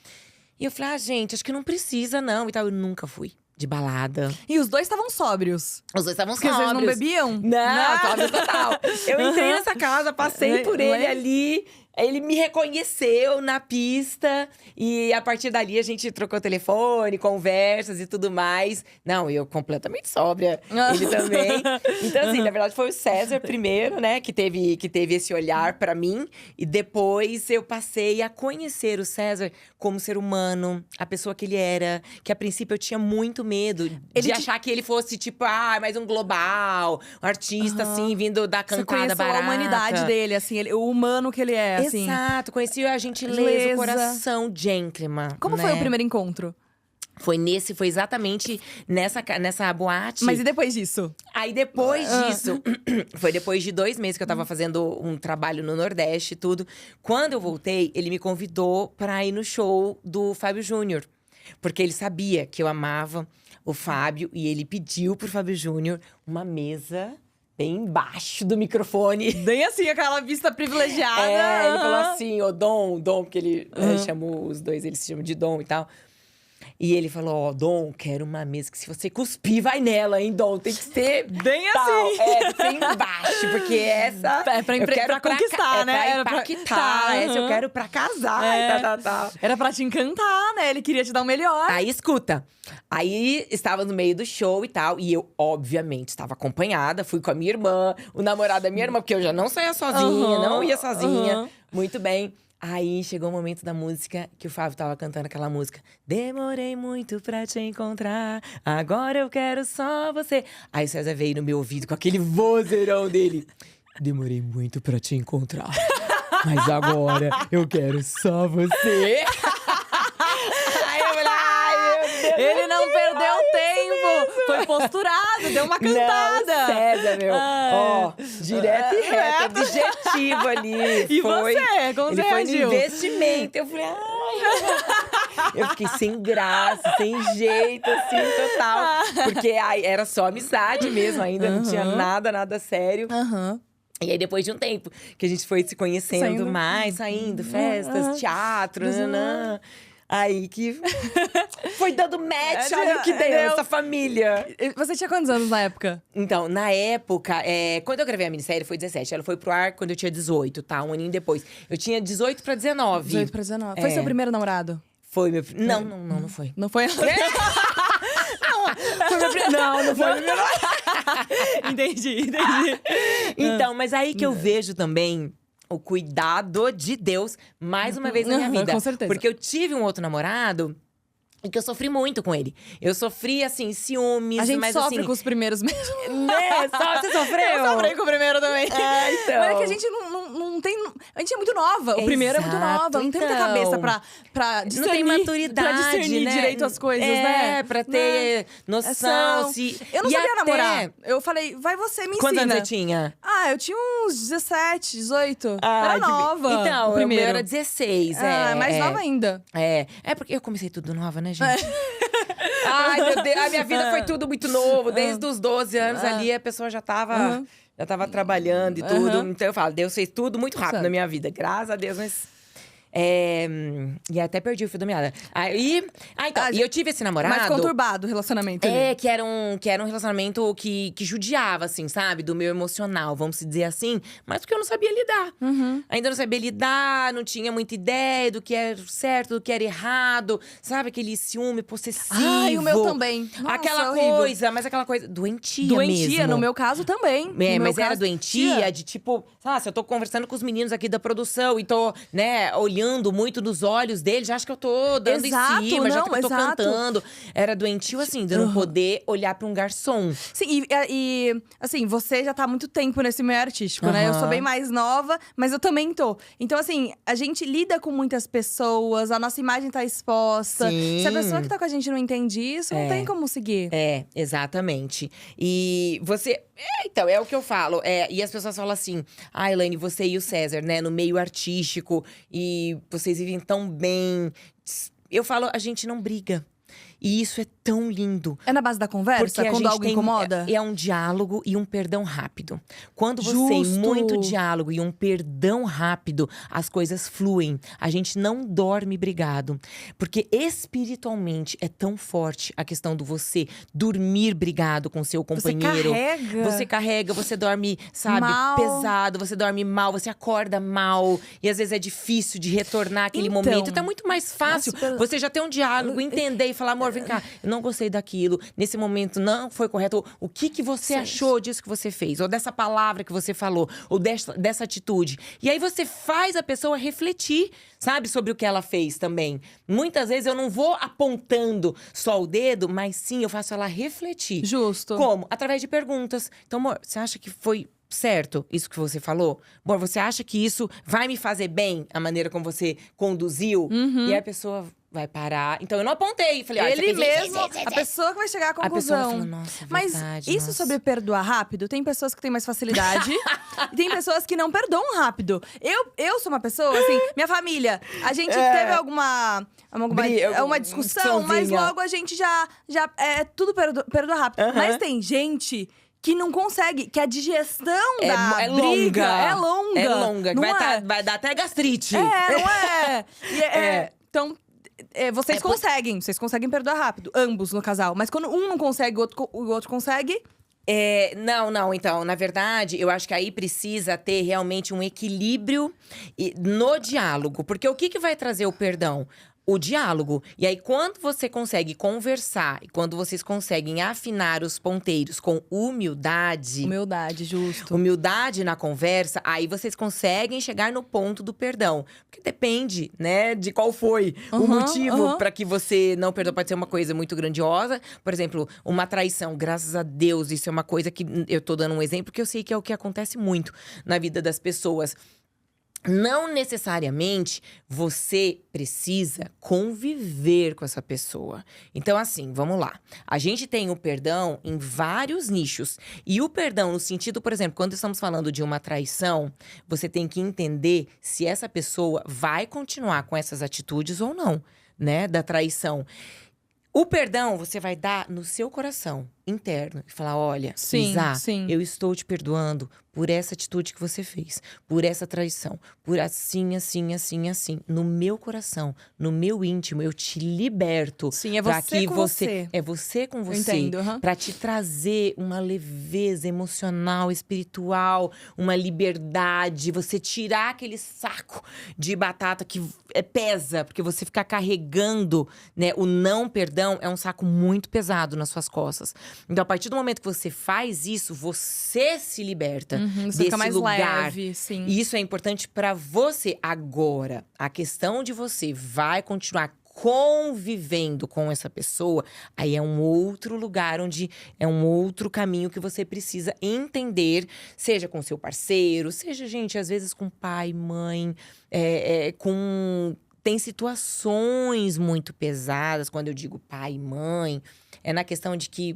E eu falei, gente, acho que não precisa não e tal. Eu nunca fui de balada. E os dois estavam sóbrios. Os dois estavam Porque sóbrios. vocês não bebiam? Não, sóbrios total. Eu entrei nessa casa, passei por ele ali. Ele me reconheceu na pista e a partir dali a gente trocou telefone, conversas e tudo mais. Não, eu completamente sóbria, ele também. Então assim, na verdade foi o César primeiro, né, que teve esse olhar pra mim. E depois eu passei a conhecer o César como ser humano, a pessoa que ele era. Que a princípio eu tinha muito medo de achar que ele fosse tipo, mais um global, um artista assim, vindo da cantada barata. A humanidade dele, assim, o humano que ele é. Assim. Exato, conheci a gentileza, o coração gentleman. Como foi o primeiro encontro? Foi exatamente nessa boate. Mas e depois disso? Aí depois disso, foi depois de 2 meses que eu tava fazendo um trabalho no Nordeste e tudo. Quando eu voltei, ele me convidou pra ir no show do Fábio Júnior. Porque ele sabia que eu amava o Fábio e ele pediu pro Fábio Júnior uma mesa bem embaixo do microfone. Bem assim, aquela vista privilegiada. Ele falou assim, ô Dom, porque ele chamou os dois, eles se chamam de Dom e tal. E ele falou, ó, Dom, quero uma mesa que se você cuspir, vai nela, hein, Dom? Tem que ser Bem tal. assim. É, tem que ser embaixo, porque essa… É pra, eu quero pra conquistar, né? Pra Era pra impactar, essa eu aham. quero pra casar, É. e tal. Era pra te encantar, né? Ele queria te dar o melhor. Aí, escuta. Aí, estava no meio do show e tal. E eu, obviamente, estava acompanhada. Fui com a minha irmã, o namorado da minha irmã. Porque eu já não saía sozinha, Aham, não ia sozinha. aham. Muito bem. Aí, chegou o momento da música que o Fábio tava cantando aquela música. Demorei muito pra te encontrar, agora eu quero só você. Aí o César veio no meu ouvido com aquele vozeirão dele. Demorei muito pra te encontrar, mas agora eu quero só você. Aí eu falei, ai, meu Deus. Ele não perdeu tempo. Foi posturado, deu uma cantada. Não, César, meu. Ó, direto e reto, objetivo ali. E foi, você? Como ele você foi no reagiu? investimento. Eu falei, ai. Eu fiquei sem graça, sem jeito, assim, total. Porque ai, era só amizade mesmo, ainda não tinha nada sério. Aham. E aí, depois de um tempo que a gente foi se conhecendo Saindo. mais, saindo, festas, teatro, nanã. Aí que foi dando match, olha o que deu essa família. Você tinha quantos anos na época? Então, na época, quando eu gravei a minissérie foi 17. Ela foi pro ar quando eu tinha 18, tá? Um aninho depois. Eu tinha 18 pra 19. 18 pra 19. Foi seu primeiro namorado? Foi meu… Não foi. Não foi? Foi meu não foi meu primeiro. Entendi. Então, mas aí que eu vejo também o cuidado de Deus mais uma vez na minha Aham, vida. com certeza. Porque eu tive um outro namorado e que eu sofri muito com ele. Eu sofri, assim, ciúmes, A gente mas sofre assim… com os primeiros mesmo. Né? Você sofreu? Eu sofri com o primeiro também. Ah, então. Mas é que a gente não tem… A gente é muito nova. O primeiro é muito Exato, nova. Não tem muita então. cabeça pra discernir. Não tem maturidade, pra discernir né? direito as coisas, né? Pra ter noção. Se… Eu não e sabia até… namorar. Eu falei, vai você, me Quantos ensina. anos você tinha? Ah, eu tinha uns 17, 18. Ah, Era nova. Então, o primeiro o meu era 16. mais nova ainda. É porque eu comecei tudo nova, né, gente? Ai, meu Deus, a minha vida foi tudo muito novo. Desde os 12 anos ali, a pessoa já tava trabalhando e tudo. Então eu falo, Deus fez tudo muito rápido na minha vida. Graças a Deus, mas… E até perdi o fio da meada. Então, e eu tive esse namorado… Mais conturbado o relacionamento ali. Que era um relacionamento que judiava, assim, sabe? Do meu emocional, vamos dizer assim. Mas porque eu não sabia lidar. Ainda não sabia lidar, não tinha muita ideia do que era certo, do que era errado. Sabe? Aquele ciúme possessivo. Ai, o meu também. Nossa, aquela horrível. coisa, mas aquela coisa doentia Doentia, mesmo. no meu caso também. No meu Mas era caso, doentia de tipo… Se eu tô conversando com os meninos aqui da produção e tô, né, olhando muito nos olhos deles, já acho que eu tô dando Exato, em cima, já não, que eu tô exato. cantando. Era doentio, assim, de eu não poder olhar pra um garçom. Sim, assim, você já tá há muito tempo nesse meio artístico, né? Eu sou bem mais nova, mas eu também tô. Então, assim, a gente lida com muitas pessoas, a nossa imagem tá exposta. Sim. Se a pessoa que tá com a gente não entende isso, não tem como seguir. Exatamente. E você… então, é o que eu falo. E as pessoas falam assim… Ah, Elaine, você e o César, né? No meio artístico. E vocês vivem tão bem. Eu falo, a gente não briga. E isso é tão lindo. É na base da conversa? Porque a Quando gente algo incomoda? É um diálogo e um perdão rápido. Quando você Justo. tem muito diálogo e um perdão rápido, as coisas fluem. A gente não dorme brigado. Porque espiritualmente é tão forte a questão do você dormir brigado com seu companheiro. Você carrega, você dorme, sabe, mal. pesado, você dorme mal, você acorda mal. E às vezes é difícil de retornar aquele momento. Então é muito mais fácil você já ter um diálogo, entender e falar, amor, vem cá, eu não gostei daquilo, nesse momento não foi correto. O que você achou disso que você fez? Ou dessa palavra que você falou? Ou dessa atitude? E aí você faz a pessoa refletir, sabe? Sobre o que ela fez também. Muitas vezes eu não vou apontando só o dedo, mas sim, eu faço ela refletir. Justo. Como? Através de perguntas. Então, amor, você acha que foi certo isso que você falou? Amor, você acha que isso vai me fazer bem? A maneira como você conduziu? E aí a pessoa… vai parar. Então eu não apontei. Falei, Ele você fez mesmo, a pessoa que vai chegar à conclusão. A pessoa fala, nossa, Mas verdade, isso nossa. sobre perdoar rápido, tem pessoas que têm mais facilidade e tem pessoas que não perdoam rápido. Eu sou uma pessoa, assim, minha família, a gente teve alguma discussão, mas logo a gente já tudo perdoa rápido. Mas tem gente que não consegue, que a digestão da briga é longa. É longa, Não vai dar até gastrite. não é. Então, vocês conseguem perdoar rápido, ambos no casal. Mas quando um não consegue, o outro consegue… Não. Então, na verdade, eu acho que aí precisa ter realmente um equilíbrio no diálogo. Porque o que vai trazer o perdão? O diálogo. E aí, quando você consegue conversar e quando vocês conseguem afinar os ponteiros com humildade… Humildade, justo. Humildade na conversa, aí vocês conseguem chegar no ponto do perdão. Porque depende, né, de qual foi o motivo para que você não perdoou. Pode ser uma coisa muito grandiosa. Por exemplo, uma traição. Graças a Deus, isso é uma coisa que… Eu tô dando um exemplo que eu sei que é o que acontece muito na vida das pessoas. Não necessariamente você precisa conviver com essa pessoa. Então, assim, vamos lá. A gente tem o perdão em vários nichos. E o perdão no sentido, por exemplo, quando estamos falando de uma traição, você tem que entender se essa pessoa vai continuar com essas atitudes ou não, né? Da traição. O perdão você vai dar no seu coração interno e falar: olha, Isa, eu estou te perdoando por essa atitude que você fez, por essa traição, por assim. No meu coração, no meu íntimo, eu te liberto. Sim, é você com você. É você com você. Eu entendo, Pra te trazer uma leveza emocional, espiritual, uma liberdade. Você tirar aquele saco de batata que pesa, porque você ficar carregando, né, o não perdão é um saco muito pesado nas suas costas. Então, a partir do momento que você faz isso, você se liberta você fica mais lugar. leve, sim. E isso é importante pra você. Agora, a questão de você vai continuar convivendo com essa pessoa, aí é um outro lugar onde é um outro caminho que você precisa entender, seja com seu parceiro, seja, gente, às vezes com pai, mãe, tem situações muito pesadas, quando eu digo pai e mãe, é na questão de que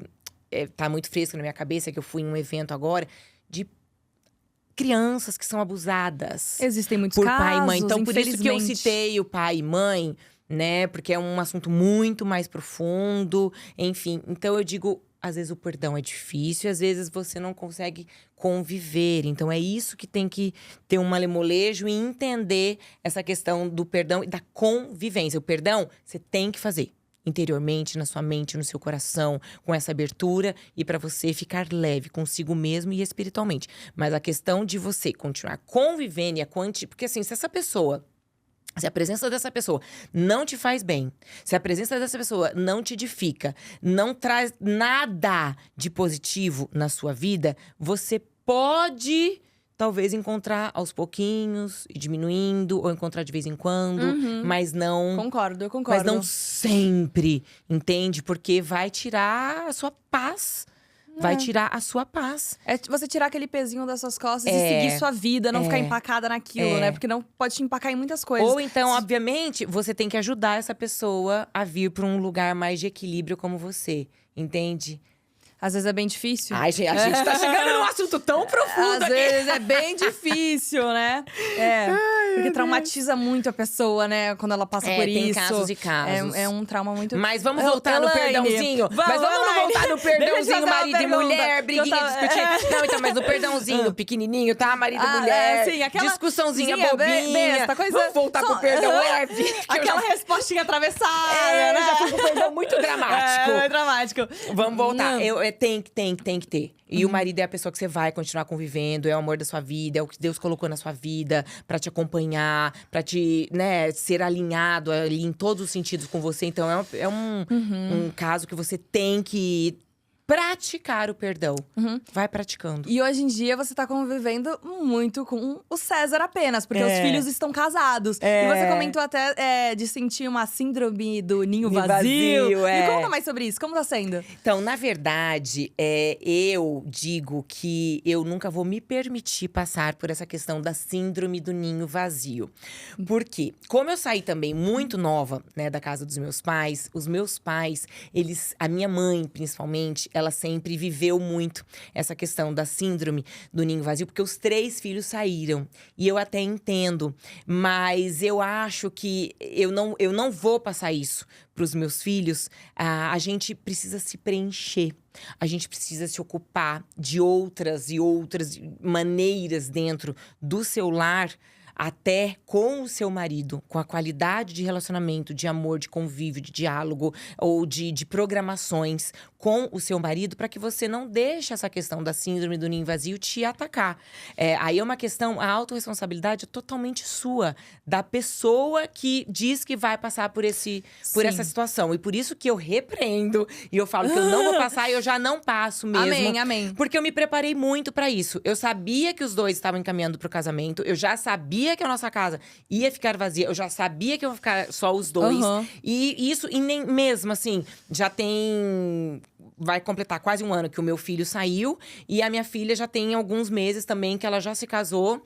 tá muito fresco na minha cabeça, que eu fui em um evento agora, de crianças que são abusadas. Existem muitos por casos, pai e mãe. Então, por isso que eu infelizmente. citei o pai e mãe, né? Porque é um assunto muito mais profundo, enfim. Então, eu digo… Às vezes o perdão é difícil, às vezes você não consegue conviver. Então é isso que tem que ter um malemolejo e entender essa questão do perdão e da convivência. O perdão você tem que fazer interiormente, na sua mente, no seu coração, com essa abertura e para você ficar leve consigo mesmo e espiritualmente. Mas a questão de você continuar convivendo porque assim, se a presença dessa pessoa não te faz bem, se a presença dessa pessoa não te edifica, não traz nada de positivo na sua vida, você pode talvez encontrar aos pouquinhos e diminuindo, ou encontrar de vez em quando, mas não… Eu concordo. Mas não sempre, entende? Porque vai tirar a sua paz. Vai tirar a sua paz. É você tirar aquele pezinho das suas costas e seguir sua vida, não ficar empacada naquilo, né? Porque não pode te empacar em muitas coisas. Ou então, obviamente, você tem que ajudar essa pessoa a vir para um lugar mais de equilíbrio como você, entende? Às vezes é bem difícil. Ai, gente, a gente tá chegando num assunto tão profundo Às vezes é bem difícil, né? Porque traumatiza muito a pessoa, né? Quando ela passa por tem isso. casos e casos. É um trauma muito… Mas vamos voltar no perdãozinho? Mas vamos voltar no perdãozinho, marido e mulher, briguinha, discutir. Não, então, mas no perdãozinho pequenininho, tá? Marido e mulher, sim, aquela discussãozinha bobinha. besta, coisa… Vamos voltar pro perdão leve. Aquela respostinha atravessada, eu né? já fui pro perdão muito dramático. É dramático. Vamos voltar. Tem que ter. E o marido é a pessoa que você vai continuar convivendo, é o amor da sua vida, é o que Deus colocou na sua vida pra te acompanhar, pra te, né, ser alinhado ali em todos os sentidos com você. Então é um caso que você tem que praticar o perdão. Vai praticando. E hoje em dia você tá convivendo muito com o César apenas, porque os filhos estão casados. E você comentou até de sentir uma síndrome do ninho vazio. Me conta mais sobre isso, como tá sendo? Então, na verdade, eu digo que eu nunca vou me permitir passar por essa questão da síndrome do ninho vazio. Por quê? Como eu saí também muito nova, né, da casa dos meus pais, os meus pais, a minha mãe, principalmente, ela sempre viveu muito essa questão da síndrome do ninho vazio, porque os 3 filhos saíram. E eu até entendo, mas eu acho que eu não vou passar isso para os meus filhos. A gente precisa se preencher. A gente precisa se ocupar de outras e outras maneiras dentro do seu lar, até com o seu marido, com a qualidade de relacionamento, de amor, de convívio, de diálogo ou de programações com o seu marido, para que você não deixe essa questão da síndrome do ninho vazio te atacar. Aí é uma questão, a autorresponsabilidade é totalmente sua, da pessoa que diz que vai passar por essa situação. E por isso que eu repreendo e eu falo que eu não vou passar e eu já não passo mesmo. Amém, amém. Porque eu me preparei muito pra isso. Eu sabia que os dois estavam encaminhando pro casamento, eu já sabia que a nossa casa ia ficar vazia, eu já sabia que ia ficar só os dois. E isso, e nem mesmo assim, já tem. Vai completar quase um ano que o meu filho saiu. E a minha filha já tem alguns meses também que ela já se casou.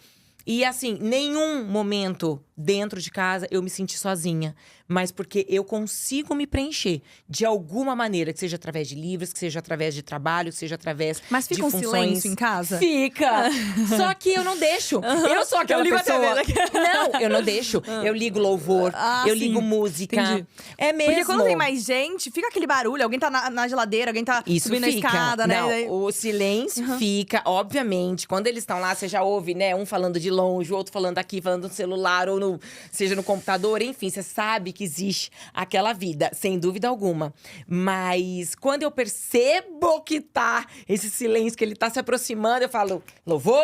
E assim, nenhum momento dentro de casa eu me senti sozinha. Mas porque eu consigo me preencher de alguma maneira. Que seja através de livros, que seja através de trabalho, que seja através Mas fica de um funções. silêncio em casa? Fica! Só que eu não deixo. Eu sou aquela pessoa… Não, eu não deixo. Eu ligo louvor, eu ligo música. Entendi. É mesmo. Porque quando tem mais gente, fica aquele barulho. Alguém tá na geladeira, alguém tá Isso subindo fica. a escada, né? Não, o silêncio fica, obviamente. Quando eles estão lá, você já ouve, né? Um falando de longe, o outro falando aqui, falando no celular, ou seja no computador. Enfim, você sabe que existe aquela vida, sem dúvida alguma. Mas quando eu percebo que tá esse silêncio, que ele tá se aproximando, eu falo louvor,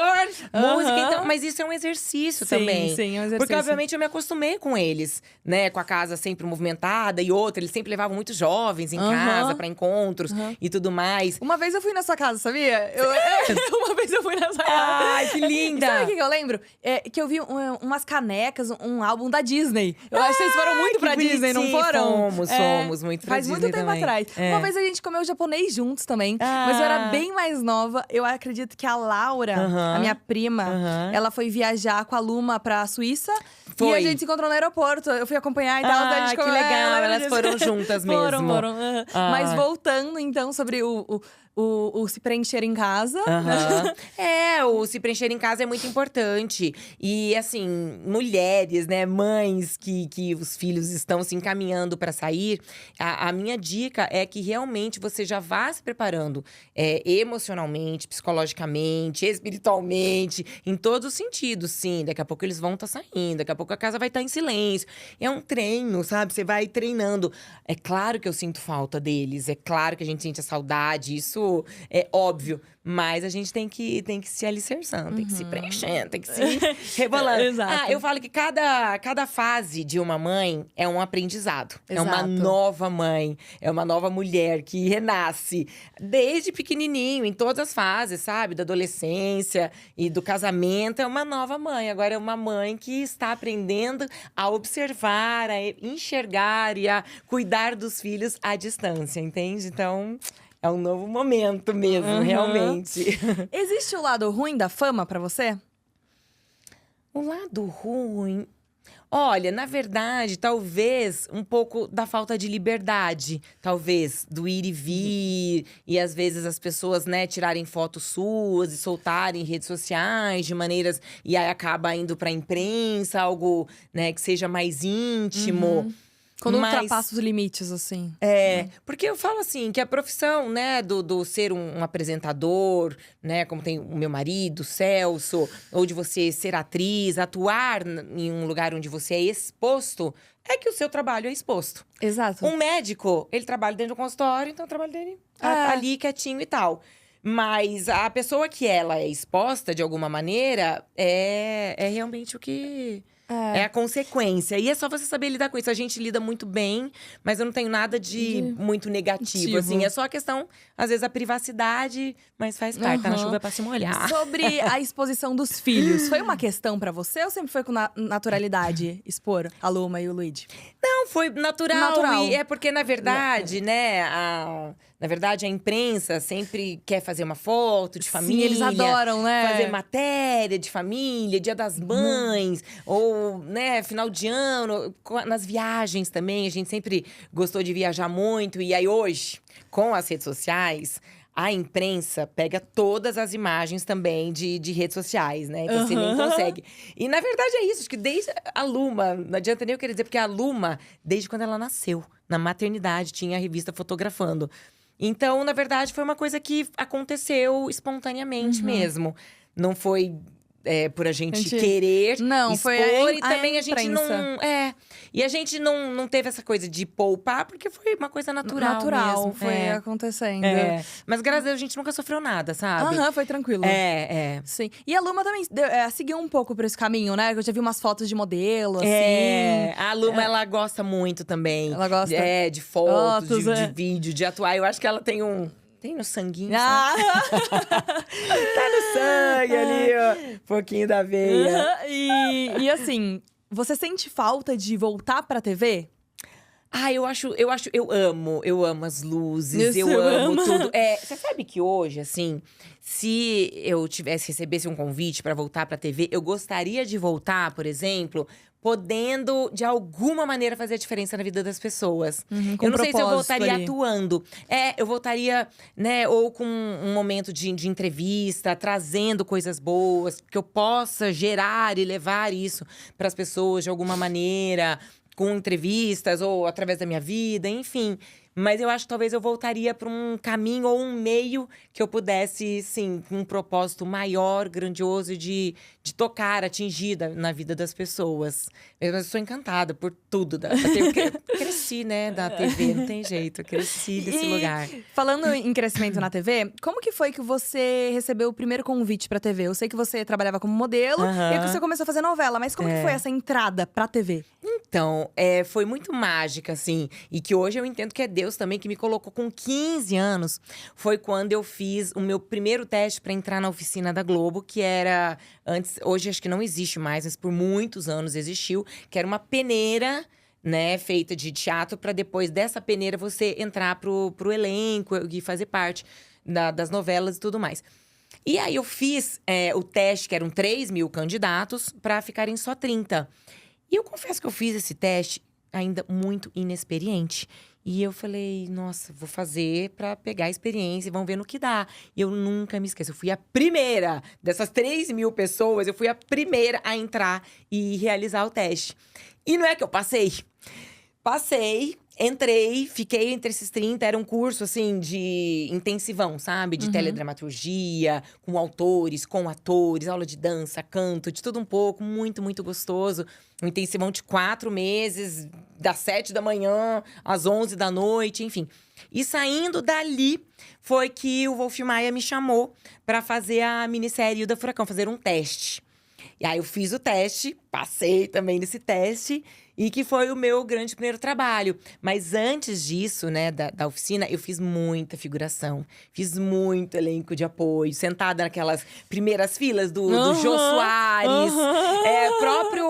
música. Então, mas isso é um exercício também. Sim, é um exercício. Porque, obviamente, eu me acostumei com eles, né? Com a casa sempre movimentada e outra. Eles sempre levavam muitos jovens em casa pra encontros e tudo mais. Uma vez eu fui na sua casa, sabia? Uma vez eu fui na sua casa. Ai, que linda! Sabe o que eu lembro? Que eu vi umas canecas, um álbum da Disney. Eu acho que vocês foram muito pra Disney, não foram? Fomos muito pra Faz Disney muito tempo também. atrás. Uma vez a gente comeu japonês juntos também. Mas eu era bem mais nova. Eu acredito que a Laura, a minha prima, ela foi viajar com a Luma pra Suíça. Foi. E a gente se encontrou no aeroporto. Eu fui acompanhar e tal. daí a gente que comeu. legal, eu lembro elas disso. foram juntas mesmo. Foram. Mas voltando, então, sobre o se preencher em casa. O se preencher em casa é muito importante. E, assim, mulheres, né, mães que os filhos estão se encaminhando para sair, a minha dica é que realmente você já vá se preparando emocionalmente, psicologicamente, espiritualmente, em todos os sentidos, sim. Daqui a pouco eles vão estar saindo, daqui a pouco a casa vai estar em silêncio. É um treino, sabe? Você vai treinando. É claro que eu sinto falta deles, é claro que a gente sente a saudade, isso é óbvio. Mas a gente tem que se alicerçando, tem que se preenchendo, tem que se rebolando. Exato. Eu falo que cada fase de uma mãe é um aprendizado. É uma Exato. nova mãe, é uma nova mulher que renasce. Desde pequenininho, em todas as fases, sabe? Da adolescência e do casamento, é uma nova mãe. Agora é uma mãe que está aprendendo a observar, a enxergar e a cuidar dos filhos à distância, entende? Então… é um novo momento mesmo, realmente. Existe o lado ruim da fama pra você? O lado ruim… Olha, na verdade, talvez um pouco da falta de liberdade. Talvez do ir e vir. E às vezes as pessoas, né, tirarem fotos suas e soltarem em redes sociais de maneiras… E aí acaba indo pra imprensa, algo, né, que seja mais íntimo. Quando Mas… ultrapassa os limites, assim. Porque eu falo assim, que a profissão, né, do ser um apresentador, né, como tem o meu marido, o Celso, ou de você ser atriz, atuar em um lugar onde você é exposto, é que o seu trabalho é exposto. Exato. Um médico, ele trabalha dentro do consultório, então o trabalho dele ali quietinho e tal. Mas a pessoa que ela é exposta, de alguma maneira, é realmente o que… É a consequência. E é só você saber lidar com isso. A gente lida muito bem, mas eu não tenho nada de muito negativo, assim. É só a questão, às vezes, a privacidade, mas faz parte. Tá na chuva é pra se molhar. Sobre a exposição dos filhos, foi uma questão pra você ou sempre foi com naturalidade expor a Luma e o Luigi? Não, foi natural. E é porque, na verdade, né, na verdade, a imprensa sempre quer fazer uma foto de família. Sim, eles adoram, né? Fazer matéria de família, Dia das Mães, ou, né, final de ano. Nas viagens também, a gente sempre gostou de viajar muito. E aí, hoje, com as redes sociais… a imprensa pega todas as imagens também de redes sociais, né? Então você nem consegue. E na verdade é isso, acho que desde a Luma, não adianta nem eu querer dizer, porque a Luma, desde quando ela nasceu, na maternidade, tinha a revista fotografando. Então, na verdade, foi uma coisa que aconteceu espontaneamente mesmo. Não foi… por a gente querer Não, expor. foi E também a gente não… imprensa. E a gente não teve essa coisa de poupar, porque foi uma coisa natural mesmo. Foi acontecendo. Mas graças a Deus a gente nunca sofreu nada, sabe? Aham, foi tranquilo. Sim. E a Luma também seguiu um pouco por esse caminho, né? Eu já vi umas fotos de modelo, assim. A Luma, ela gosta muito também. Ela gosta? De fotos, Fotos, de vídeo, de atuar. Eu acho que ela tem Tem no sanguinho, sabe? Tá no sangue ali, ó. Um pouquinho da veia. E assim, você sente falta de voltar pra TV? Eu amo as luzes, Isso, eu eu amo amo. tudo. Você sabe que hoje, assim, se eu recebesse um convite pra voltar pra TV, eu gostaria de voltar, por exemplo, podendo, de alguma maneira, fazer a diferença na vida das pessoas. Com Eu não sei se eu propósito voltaria ali. atuando. Eu voltaria, né, ou com um momento de entrevista, trazendo coisas boas, que eu possa gerar e levar isso pras pessoas de alguma maneira, com entrevistas ou através da minha vida, enfim. Mas eu acho que talvez eu voltaria para um caminho ou um meio que eu pudesse, sim, com um propósito maior, grandioso de tocar, atingir na vida das pessoas. Eu sou encantada por tudo da TV. Eu cresci, né, da TV, não tem jeito. Eu cresci desse lugar. Falando em crescimento na TV, como que foi que você recebeu o primeiro convite pra TV? Eu sei que você trabalhava como modelo e que você começou a fazer novela, mas como que foi essa entrada pra TV? Então, foi muito mágica, assim. E que hoje eu entendo que é Deus também que me colocou com 15 anos. Foi quando eu fiz o meu primeiro teste pra entrar na oficina da Globo, que era antes, hoje acho que não existe mais, mas por muitos anos existiu, que era uma peneira, né, feita de teatro, pra depois dessa peneira você entrar pro elenco e fazer parte das novelas e tudo mais. E aí eu fiz o teste, que eram 3.000 candidatos, pra ficarem só 30. E eu confesso que eu fiz esse teste ainda muito inexperiente. E eu falei, nossa, vou fazer pra pegar a experiência e vamos ver no que dá. E eu nunca me esqueço, eu fui a primeira dessas 3.000 pessoas, eu fui a primeira a entrar e realizar o teste. E não é que eu passei. Passei, entrei, fiquei entre esses 30. Era um curso, assim, de intensivão, sabe? De teledramaturgia, com autores, com atores, aula de dança, canto, de tudo um pouco. Muito, muito gostoso. Um intensivão de 4 meses, das 7 da manhã às 11 da noite, enfim. E saindo dali, foi que o Wolf Maia me chamou pra fazer a minissérie Hilda Furacão, fazer um teste. E aí eu fiz o teste, passei também nesse teste, e que foi o meu grande primeiro trabalho. Mas antes disso, né, da oficina, eu fiz muita figuração. Fiz muito elenco de apoio, sentada naquelas primeiras filas do Jô Soares. Próprio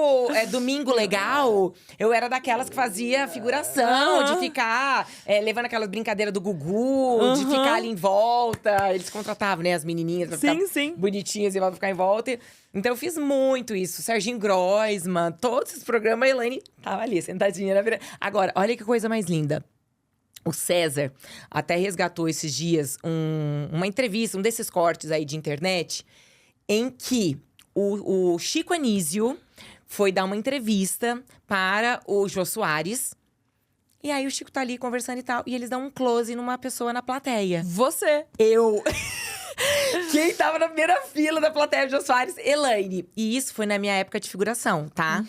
Domingo Legal, eu era daquelas que fazia figuração, de ficar levando aquelas brincadeiras do Gugu, de ficar ali em volta. Eles contratavam, né, as menininhas pra ficar bonitinhas e pra ficar em volta. Então, eu fiz muito isso. Serginho Groisman, todos esses programas, a Elaine tava ali, sentadinha na beira. Agora, olha que coisa mais linda. O César até resgatou esses dias uma entrevista, um desses cortes aí de internet, em que o Chico Anísio foi dar uma entrevista para o Jô Soares. E aí, o Chico tá ali conversando e tal, e eles dão um close numa pessoa na plateia. Você! Eu… Quem tava na primeira fila da plateia de Jô Soares? Elaine. E isso foi na minha época de figuração, tá?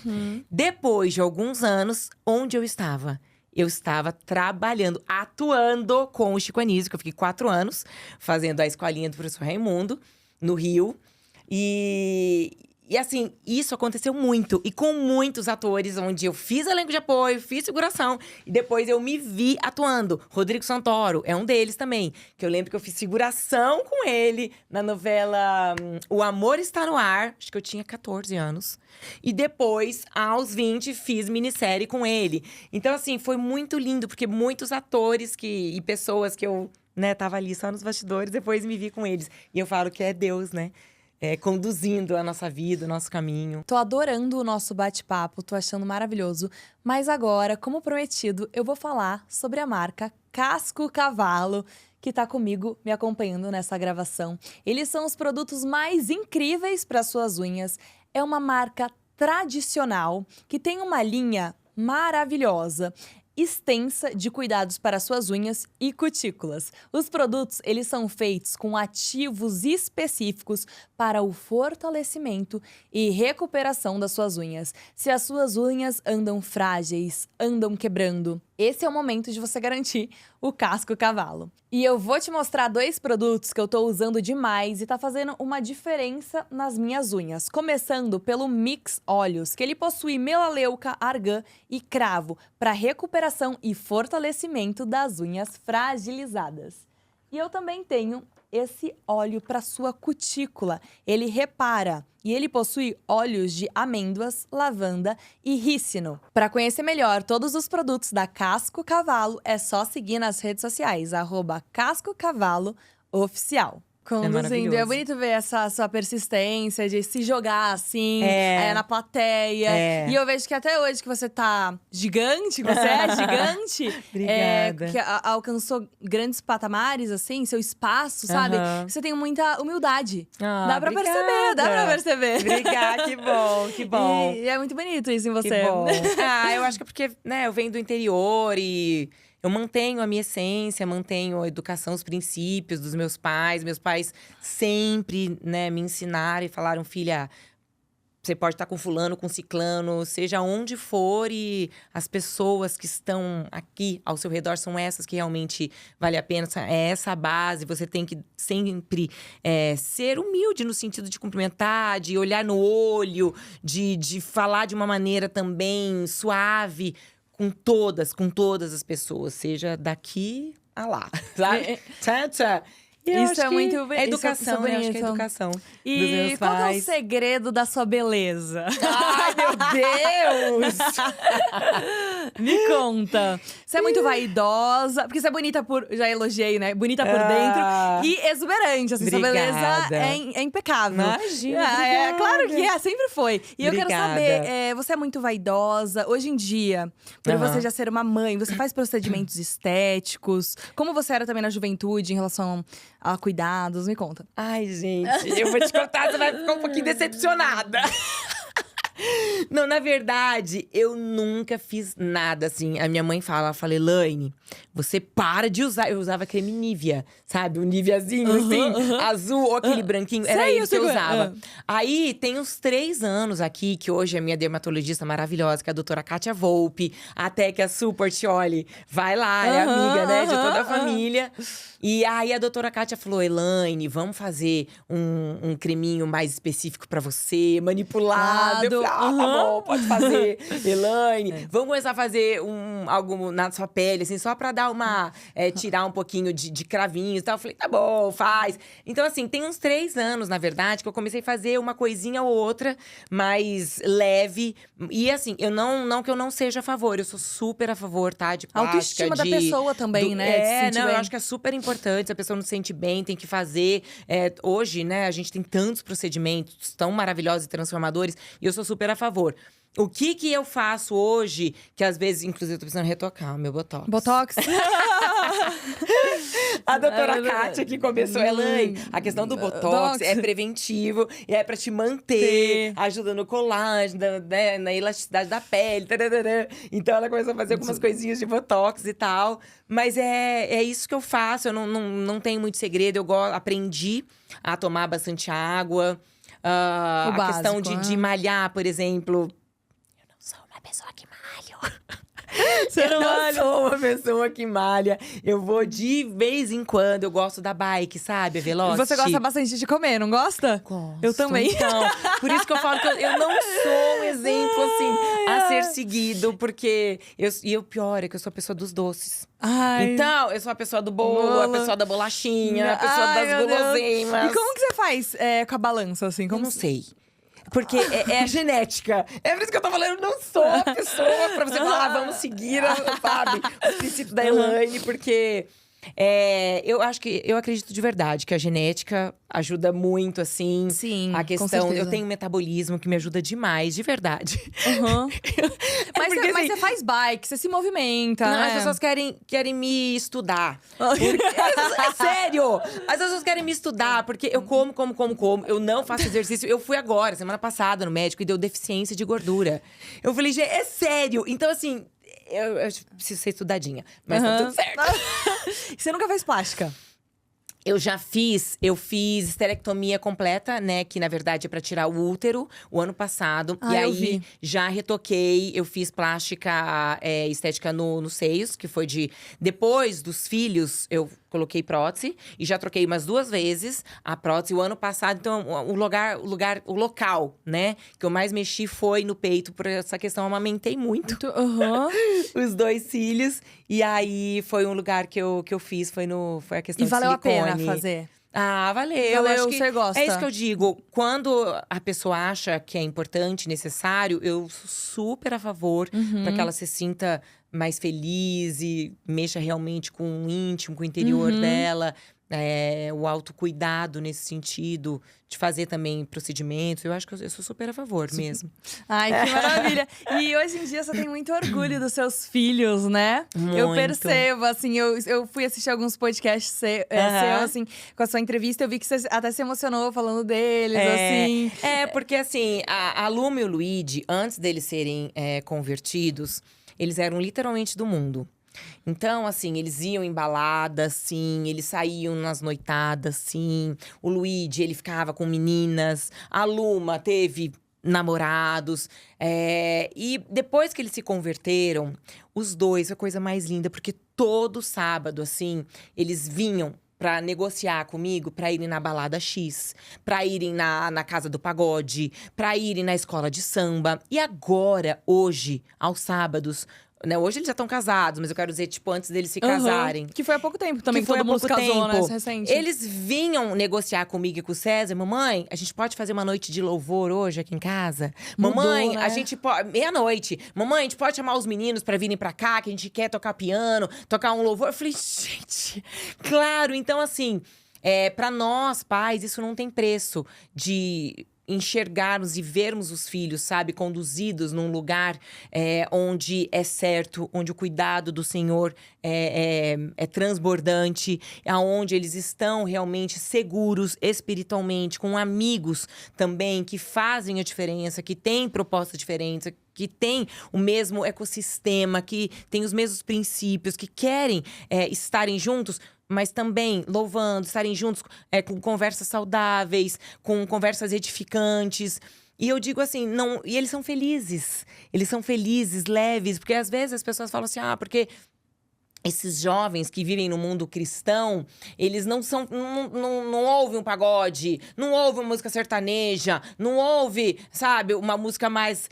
Depois de alguns anos, onde eu estava? Eu estava trabalhando, atuando com o Chico Anísio, que eu fiquei 4 anos fazendo a escolinha do professor Raimundo, no Rio. E assim, isso aconteceu muito. E com muitos atores, onde eu fiz elenco de apoio, fiz figuração. E depois eu me vi atuando. Rodrigo Santoro é um deles também. Que eu lembro que eu fiz figuração com ele na novela O Amor Está no Ar. Acho que eu tinha 14 anos. E depois, aos 20, fiz minissérie com ele. Então, assim, foi muito lindo. Porque muitos atores e pessoas que eu, né, tava ali só nos bastidores, depois me vi com eles. E eu falo que é Deus, né? Conduzindo a nossa vida, o nosso caminho. Tô adorando o nosso bate-papo, tô achando maravilhoso. Mas agora, como prometido, eu vou falar sobre a marca Casco Cavalo, que tá comigo, me acompanhando nessa gravação. Eles são os produtos mais incríveis para suas unhas. É uma marca tradicional, que tem uma linha maravilhosa. extensa de cuidados para suas unhas e cutículas. Os produtos, eles são feitos com ativos específicos para o fortalecimento e recuperação das suas unhas. Se as suas unhas andam frágeis, andam quebrando, esse é o momento de você garantir o casco cavalo. E eu vou te mostrar 2 produtos que eu tô usando demais e tá fazendo uma diferença nas minhas unhas. Começando pelo Mix Óleos, que ele possui melaleuca, argan e cravo para recuperação e fortalecimento das unhas fragilizadas. E eu também tenho esse óleo para sua cutícula. Ele repara e ele possui óleos de amêndoas, lavanda e rícino. Para conhecer melhor todos os produtos da Casco Cavalo, é só seguir nas redes sociais, @CascoCavaloOficial. Conduzindo. É bonito ver essa sua persistência de se jogar assim, na plateia. E eu vejo que até hoje que você tá gigante, que você é gigante. Obrigada. Que alcançou grandes patamares, assim, seu espaço, sabe? Você tem muita humildade. Dá pra perceber, dá pra perceber. Obrigada, que bom, que bom. E é muito bonito isso em você. Que bom. Eu acho que é porque, né, eu venho do interior e… eu mantenho a minha essência, mantenho a educação, os princípios dos meus pais. Meus pais sempre, né, me ensinaram e falaram: filha, você pode estar com fulano, com ciclano, seja onde for, e as pessoas que estão aqui ao seu redor são essas que realmente vale a pena. É essa a base, você tem que sempre ser humilde no sentido de cumprimentar, de olhar no olho, de falar de uma maneira também suave. Com todas as pessoas, seja daqui a lá, sabe? Isso é muito é educação, isso é eu acho que é educação dos E meus qual que é o pais. segredo da sua beleza? Ai, meu Deus! Me conta. Você é muito vaidosa, porque você é bonita por… já elogiei, né? Bonita por dentro e exuberante, assim. Sua beleza é impecável. Imagina, É claro que sempre foi. E eu quero Obrigada. saber, você é muito vaidosa. Hoje em dia, por você já ser uma mãe, você faz procedimentos estéticos? Como você era também na juventude em relação a cuidados? Me conta. Ai, gente, eu vou te contar, você vai ficar um pouquinho decepcionada. Não, na verdade, eu nunca fiz nada assim. A minha mãe fala, Elaine, você para de usar. Eu usava creme Nivea, sabe? O Niveazinho, assim, azul, ou aquele branquinho. Era ele que eu usava. Aí, tem uns 3 anos aqui, que hoje é minha dermatologista maravilhosa, que é a doutora Kátia Volpe. Até que a Su Portioli vai lá, é amiga, né, de toda a família. E aí, a doutora Kátia falou, Elaine, vamos fazer um creminho mais específico pra você, manipulado. Eu falei, tá bom, pode fazer. Elaine, vamos começar a fazer algo na sua pele, assim, só pra dar uma… tirar um pouquinho de cravinhos e tal. Eu falei, tá bom, faz. Então, assim, tem uns 3 anos, na verdade, que eu comecei a fazer uma coisinha ou outra mais leve. E assim, não que eu não seja a favor, eu sou super a favor, tá? De plástica, autoestima da pessoa também, né? Eu acho que é super importante. Se a pessoa não se sente bem, tem que fazer. Hoje, né, a gente tem tantos procedimentos tão maravilhosos e transformadores. E eu sou super a favor. O que eu faço hoje, que às vezes, inclusive, eu tô precisando retocar o meu Botox. Botox? A doutora Kátia que começou, Elaine, a questão do Botox é preventivo. E é pra te manter, ajuda no colágeno, né, na elasticidade da pele. Tararara. Então, ela começou a fazer algumas coisinhas de Botox e tal. Mas é isso que eu faço, eu não tenho muito segredo. Eu aprendi a tomar bastante água. A básico, questão de malhar, por exemplo… Eu não sou uma pessoa que malha. Eu não sou uma pessoa que malha. Eu vou de vez em quando. Eu gosto da bike, sabe? A Velocity. Você gosta bastante de comer, não gosta? Gosto. Eu também. Então, por isso que eu falo que eu não sou um exemplo, assim, a ser seguido. Porque… E o pior é que eu sou a pessoa dos doces. Ai. Então, eu sou a pessoa do bolo, a pessoa da bolachinha, a pessoa das guloseimas. E como que você faz com a balança, assim? Como… Eu não sei. Porque é a genética. É por isso que eu tô falando, eu não sou a pessoa pra você falar, vamos seguir, sabe? Os princípios da Elaine, porque… eu acredito de verdade que a genética ajuda muito, assim. Sim, a com questão… certeza. Eu tenho um metabolismo que me ajuda demais, de verdade. Mas porque, você faz bike, você se movimenta, Não, né? as pessoas querem me estudar. É sério! As pessoas querem me estudar, porque eu como. Eu não faço exercício. Eu fui agora, semana passada, no médico, e deu deficiência de gordura. Eu falei, gente, é sério! Então, assim… eu preciso ser estudadinha, mas tá tudo certo. Você nunca fez plástica? Eu fiz esterectomia completa, né? Que na verdade é pra tirar o útero, o ano passado. Ah, e eu aí vi. já retoquei, eu fiz plástica estética nos seios, que foi depois dos filhos, eu coloquei prótese e já troquei umas 2 vezes a prótese o ano passado. Então, o local, né, que eu mais mexi foi no peito, por essa questão, eu amamentei muito. Os 2 filhos. E aí foi um lugar que eu fiz, foi a questão E de valeu a silicone. pena fazer? Ah, valeu. Valeu, Acho que você gosta? é isso que eu digo. Quando a pessoa acha que é importante, necessário, eu sou super a favor para que ela se sinta mais feliz e mexa realmente com o íntimo, com o interior dela. O autocuidado nesse sentido, de fazer também procedimentos. Eu acho que eu sou super a favor mesmo. Ai, que maravilha! E hoje em dia você tem muito orgulho dos seus filhos, né? Eu Muito. percebo, assim, eu fui assistir alguns podcasts seus, assim, com a sua entrevista. Eu vi que você até se emocionou falando deles, assim. Porque assim, a Luma e o Luigi, antes deles serem convertidos, eles eram literalmente do mundo. Então, assim, eles iam em balada, sim. Eles saíam nas noitadas, sim. O Luigi, ele ficava com meninas. A Luma teve namorados. E depois que eles se converteram, os dois, a coisa mais linda. Porque todo sábado, assim, eles vinham pra negociar comigo, pra irem na balada X, pra irem na casa do pagode, pra irem na escola de samba. E agora, hoje, aos sábados… Né, hoje eles já estão casados, mas eu quero dizer, tipo, antes deles se casarem. Que foi há pouco tempo também, Que que foi todo há mundo pouco casou, né? tempo. Recente. Eles vinham negociar comigo e com o César. Mamãe, a gente pode fazer uma noite de louvor hoje aqui em casa? Mudou, Mamãe, né? a gente pode… Meia-noite. Mamãe, a gente pode chamar os meninos pra virem pra cá, que a gente quer tocar piano, tocar um louvor. Eu falei, gente, claro. Então, assim, pra nós, pais, isso não tem preço de… enxergarmos e vermos os filhos, sabe, conduzidos num lugar onde é certo, onde o cuidado do Senhor é transbordante, aonde eles estão realmente seguros espiritualmente, com amigos também que fazem a diferença, que têm propostas diferentes, que têm o mesmo ecossistema, que têm os mesmos princípios, que querem estarem juntos, mas também louvando, estarem juntos com conversas saudáveis, com conversas edificantes. E eu digo assim, não, e eles são felizes, leves, porque às vezes as pessoas falam assim, porque esses jovens que vivem no mundo cristão, eles não ouvem um pagode, não ouvem uma música sertaneja, não ouvem, sabe, uma música mais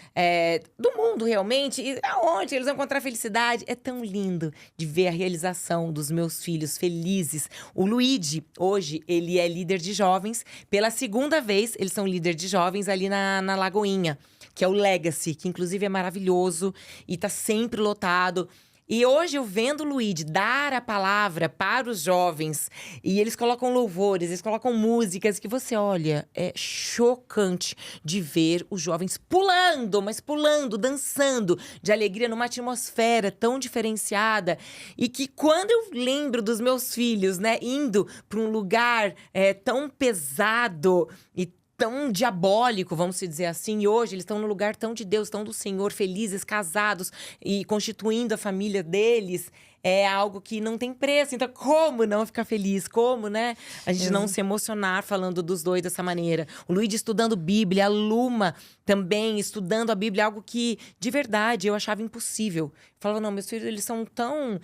do mundo realmente. E aonde eles vão encontrar felicidade? É tão lindo de ver a realização dos meus filhos felizes. O Luigi, hoje, ele é líder de jovens. Pela 2ª vez, eles são líder de jovens ali na Lagoinha, que é o Legacy, que inclusive é maravilhoso e tá sempre lotado. E hoje eu vendo o Luigi dar a palavra para os jovens, e eles colocam louvores, eles colocam músicas que você olha, é chocante de ver os jovens pulando, mas pulando, dançando de alegria numa atmosfera tão diferenciada. E que quando eu lembro dos meus filhos, né, indo para um lugar tão pesado e tão diabólico, vamos dizer assim. E hoje eles estão no lugar tão de Deus, tão do Senhor, felizes, casados e constituindo a família deles. É algo que não tem preço. Então, como não ficar feliz? Como, né? A gente não se emocionar falando dos dois dessa maneira. O Luigi estudando Bíblia, a Luma também estudando a Bíblia. Algo que, de verdade, eu achava impossível. Eu falava, não, meus filhos, eles são tão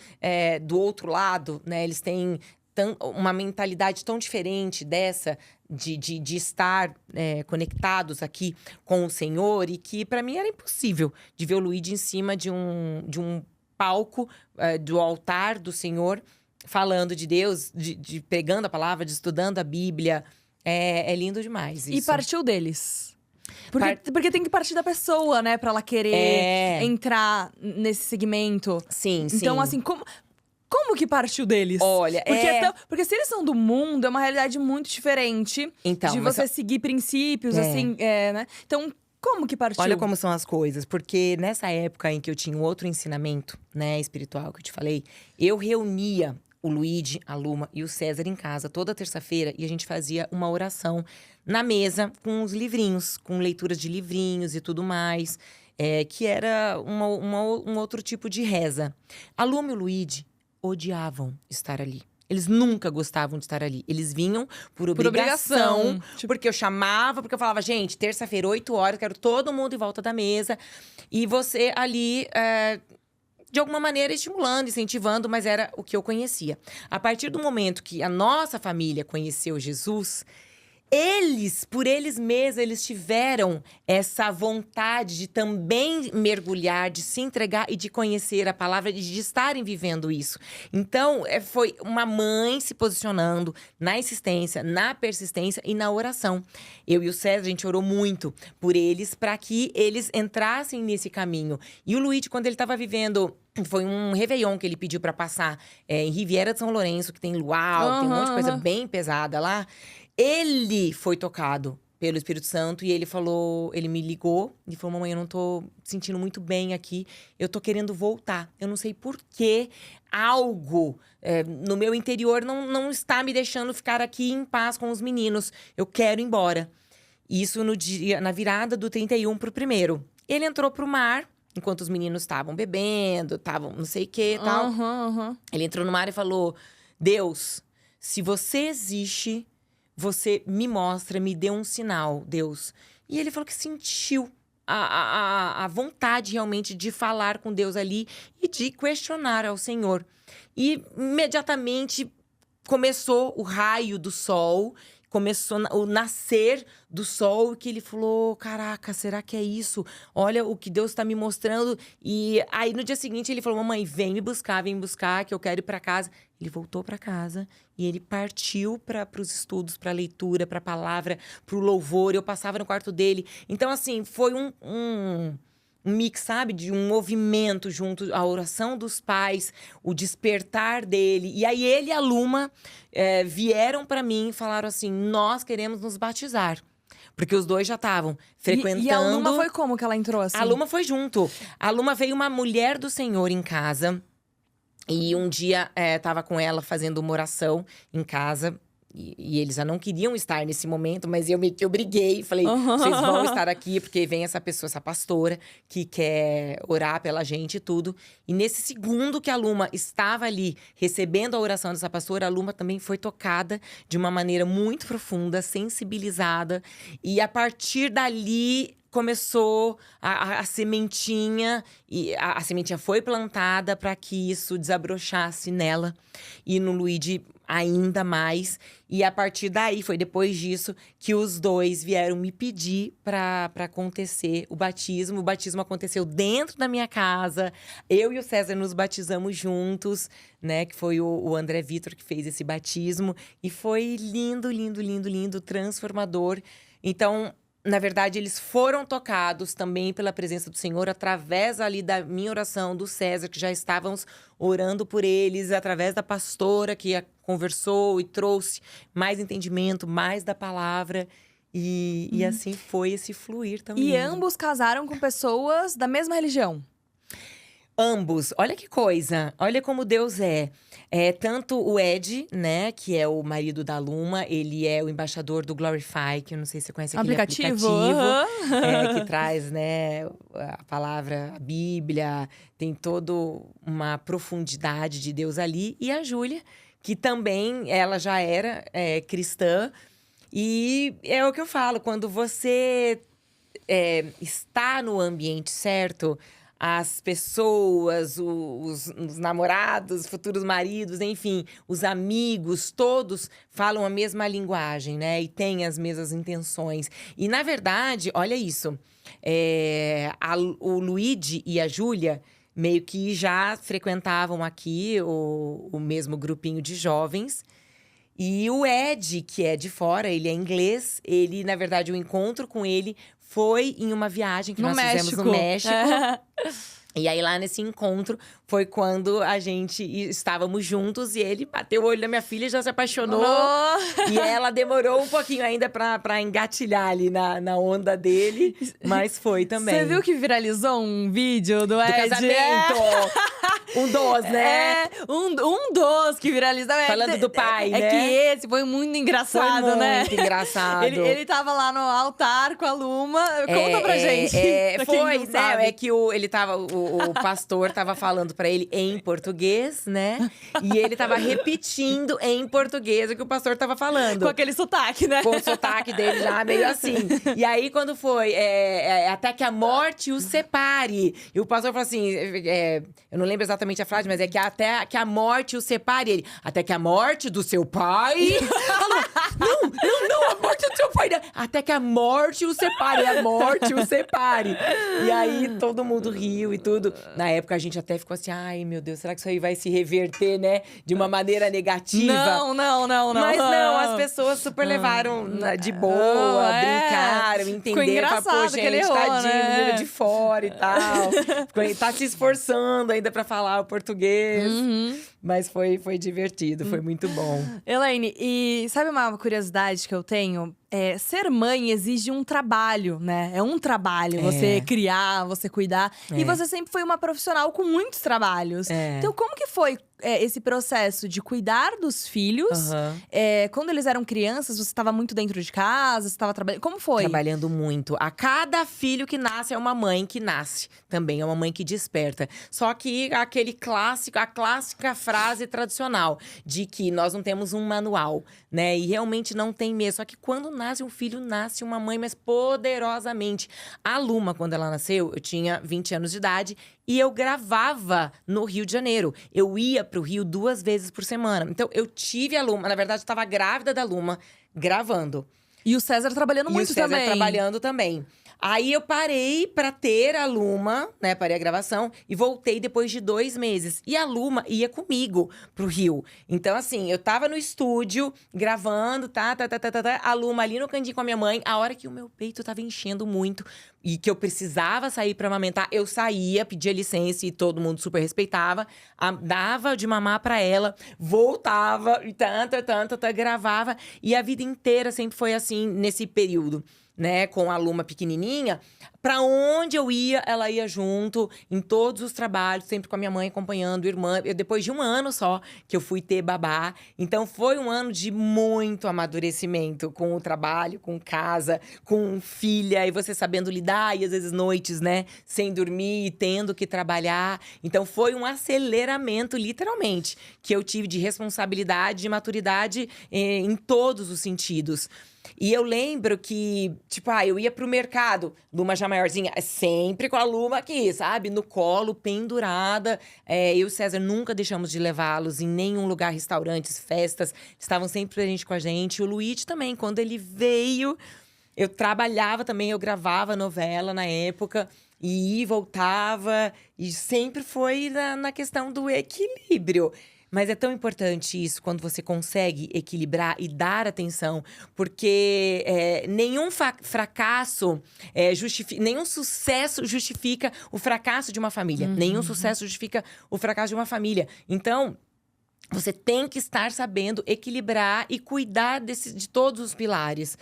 do outro lado, né? Eles têm uma mentalidade tão diferente dessa, de estar conectados aqui com o Senhor, e que para mim era impossível de ver o Luigi em cima de um palco, do altar do Senhor, falando de Deus, de pregando a palavra, de estudando a Bíblia. É lindo demais isso. E partiu deles. Porque tem que partir da pessoa, né? Pra ela querer entrar nesse segmento. Sim, sim. Então, assim, como que partiu deles? Olha, porque se eles são do mundo, é uma realidade muito diferente Então, de você seguir princípios, assim, né? Então, como que partiu? Olha como são as coisas. Porque nessa época em que eu tinha um outro ensinamento, né, espiritual, que eu te falei, eu reunia o Luigi, a Luma e o César em casa toda terça-feira, e a gente fazia uma oração na mesa com os livrinhos, com leituras de livrinhos e tudo mais. que era um outro tipo de reza. A Luma e o Luigi odiavam estar ali. Eles nunca gostavam de estar ali. Eles vinham por obrigação. Tipo, Porque eu chamava, porque eu falava, gente, terça-feira, 8 horas, quero todo mundo em volta da mesa. E você ali, de alguma maneira, estimulando, incentivando, mas era o que eu conhecia. A partir do momento que a nossa família conheceu Jesus, por eles mesmos, eles tiveram essa vontade de também mergulhar, de se entregar e de conhecer a palavra e de estarem vivendo isso. Então, foi uma mãe se posicionando na insistência, na persistência e na oração. Eu e o César, a gente orou muito por eles para que eles entrassem nesse caminho. E o Luigi, quando ele estava vivendo… Foi um Réveillon que ele pediu para passar em Riviera de São Lourenço, que tem luau, tem um monte de coisa bem pesada lá. Ele foi tocado pelo Espírito Santo e ele me ligou e falou: mamãe, eu não tô sentindo muito bem aqui, eu tô querendo voltar. Eu não sei por que algo no meu interior não está me deixando ficar aqui em paz com os meninos. Eu quero ir embora. Isso na virada do 31 pro 1º. Ele entrou pro mar, enquanto os meninos estavam bebendo, estavam não sei o que e tal. Ele entrou no mar e falou: Deus, se você existe… Você me mostra, me dê um sinal, Deus. E ele falou que sentiu a vontade realmente de falar com Deus ali e de questionar ao Senhor. E imediatamente começou o raio do sol, começou o nascer do sol, que ele falou: caraca, será que é isso? Olha o que Deus está me mostrando. E aí, no dia seguinte, ele falou: mamãe, vem me buscar, que eu quero ir para casa. Ele voltou para casa e ele partiu para os estudos, para a leitura, para a palavra, para o louvor. Eu passava no quarto dele. Então, assim, foi um mix, sabe? De um movimento junto à oração dos pais, o despertar dele. E aí, ele e a Luma vieram para mim e falaram assim: nós queremos nos batizar. Porque os dois já estavam frequentando… E a Luma foi como que ela entrou assim? A Luma foi junto. A Luma veio uma mulher do Senhor em casa. E um dia, tava com ela fazendo uma oração em casa. E eles já não queriam estar nesse momento, mas eu meio que obriguei. Falei, vocês vão estar aqui, porque vem essa pessoa, essa pastora, que quer orar pela gente e tudo. E nesse segundo que a Luma estava ali, recebendo a oração dessa pastora, a Luma também foi tocada de uma maneira muito profunda, sensibilizada. E a partir dali… começou a sementinha, e a sementinha foi plantada para que isso desabrochasse nela e no Luigi ainda mais. E a partir daí, foi depois disso, que os dois vieram me pedir para acontecer o batismo. O batismo aconteceu dentro da minha casa. Eu e o César nos batizamos juntos, né? Que foi o André Vitor que fez esse batismo. E foi lindo, lindo, lindo, lindo, transformador. Então… na verdade, eles foram tocados também pela presença do Senhor através ali da minha oração, do César, que já estávamos orando por eles, através da pastora que conversou e trouxe mais entendimento, mais da palavra. E assim foi esse fluir também. E ambos casaram com pessoas da mesma religião? Ambos. Olha que coisa. Olha como Deus é. Tanto o Ed, né, que é o marido da Luma, ele é o embaixador do Glorify, que eu não sei se você conhece aquele aplicativo. Que traz, né, a palavra, a Bíblia, tem toda uma profundidade de Deus ali. E a Júlia, que também, ela já era cristã. E é o que eu falo, quando você está no ambiente certo… as pessoas, os namorados, futuros maridos, enfim, os amigos, todos falam a mesma linguagem, né? E têm as mesmas intenções. E, na verdade, olha isso. O Luigi e a Júlia meio que já frequentavam aqui o mesmo grupinho de jovens. E o Ed, que é de fora, ele é inglês. Ele, na verdade, o encontro com ele… foi em uma viagem que nós fizemos no México. E aí, lá nesse encontro, foi quando a gente estávamos juntos. E ele bateu o olho na minha filha e já se apaixonou. Oh! E ela demorou um pouquinho ainda pra engatilhar ali na onda dele. Mas foi também. Você viu que viralizou um vídeo do Ed? casamento! Um dos, né? Um dos que viralizou. Falando do pai, né? né? É que esse foi muito engraçado, Foi né? muito engraçado. Ele tava lá no altar com a Luma. Conta pra gente. Pra quem Foi, não né? sabe. É que o pastor tava falando pra ele em português, né? E ele tava repetindo em português o que o pastor tava falando. Com aquele sotaque, né? Com o sotaque dele já meio assim. E aí, quando foi até que a morte o separe. E o pastor falou assim, eu não lembro exatamente a frase, mas é que até que a morte o separe. Ele, até que a morte do seu pai… não, a morte do seu pai. Não. Até que a morte o separe, a morte o separe. E aí, todo mundo riu e tudo. Na época, a gente até ficou assim, ai, meu Deus, será que isso aí vai se reverter, né? De uma maneira negativa? Não. Mas não, as pessoas super levaram de boa, brincaram, entenderam. engraçado Falaram, pô, que ele gente, errou, tadinho, né? menino de fora e tal. Tá se esforçando ainda pra falar o português. Mas foi divertido, foi muito bom. Elaine, e sabe uma curiosidade que eu tenho? Ser mãe exige um trabalho, né? É um trabalho, você criar, você cuidar. E você sempre foi uma profissional com muitos trabalhos. Então, como que foi esse processo de cuidar dos filhos? Quando eles eram crianças, você estava muito dentro de casa? Você estava trabalhando? Como foi? Trabalhando muito. A cada filho que nasce é uma mãe que nasce. Também é uma mãe que desperta. Só que a clássica frase tradicional de que nós não temos um manual, né? E realmente não tem mesmo. Só que quando nasce um filho, nasce uma mãe, mas poderosamente. A Luma, quando ela nasceu, eu tinha 20 anos de idade e eu gravava no Rio de Janeiro. Eu ia pro Rio 2 vezes por semana. Então, eu tive a Luma. Na verdade, eu estava grávida da Luma, gravando. E o César trabalhando muito também. E o César trabalhando também. Aí eu parei pra ter a Luma, né? Parei a gravação e voltei depois de 2 meses. E a Luma ia comigo pro Rio. Então, assim, eu tava no estúdio, gravando, a Luma ali no cantinho com a minha mãe. A hora que o meu peito tava enchendo muito e que eu precisava sair pra amamentar, eu saía, pedia licença e todo mundo super respeitava. Dava de mamar pra ela, voltava, e gravava. E a vida inteira sempre foi assim, nesse período, né, com a Luma pequenininha, pra onde eu ia, ela ia junto, em todos os trabalhos, sempre com a minha mãe acompanhando, irmã. Depois de 1 ano só que eu fui ter babá. Então, foi um ano de muito amadurecimento com o trabalho, com casa, com filha. E você sabendo lidar, e às vezes noites, né, sem dormir, tendo que trabalhar. Então, foi um aceleramento, literalmente, que eu tive de responsabilidade, de maturidade em todos os sentidos. E eu lembro que, tipo, eu ia pro mercado, Luma já maiorzinha, sempre com a Luma aqui, sabe? No colo, pendurada. Eu e o César nunca deixamos de levá-los em nenhum lugar, restaurantes, festas. Estavam sempre presentes com a gente. O Luigi também, quando ele veio, eu trabalhava também, eu gravava novela na época. E voltava, e sempre foi na questão do equilíbrio. Mas é tão importante isso, quando você consegue equilibrar e dar atenção. Porque nenhum fracasso nenhum sucesso justifica o fracasso de uma família. Nenhum sucesso justifica o fracasso de uma família. Então, você tem que estar sabendo equilibrar e cuidar de todos os pilares.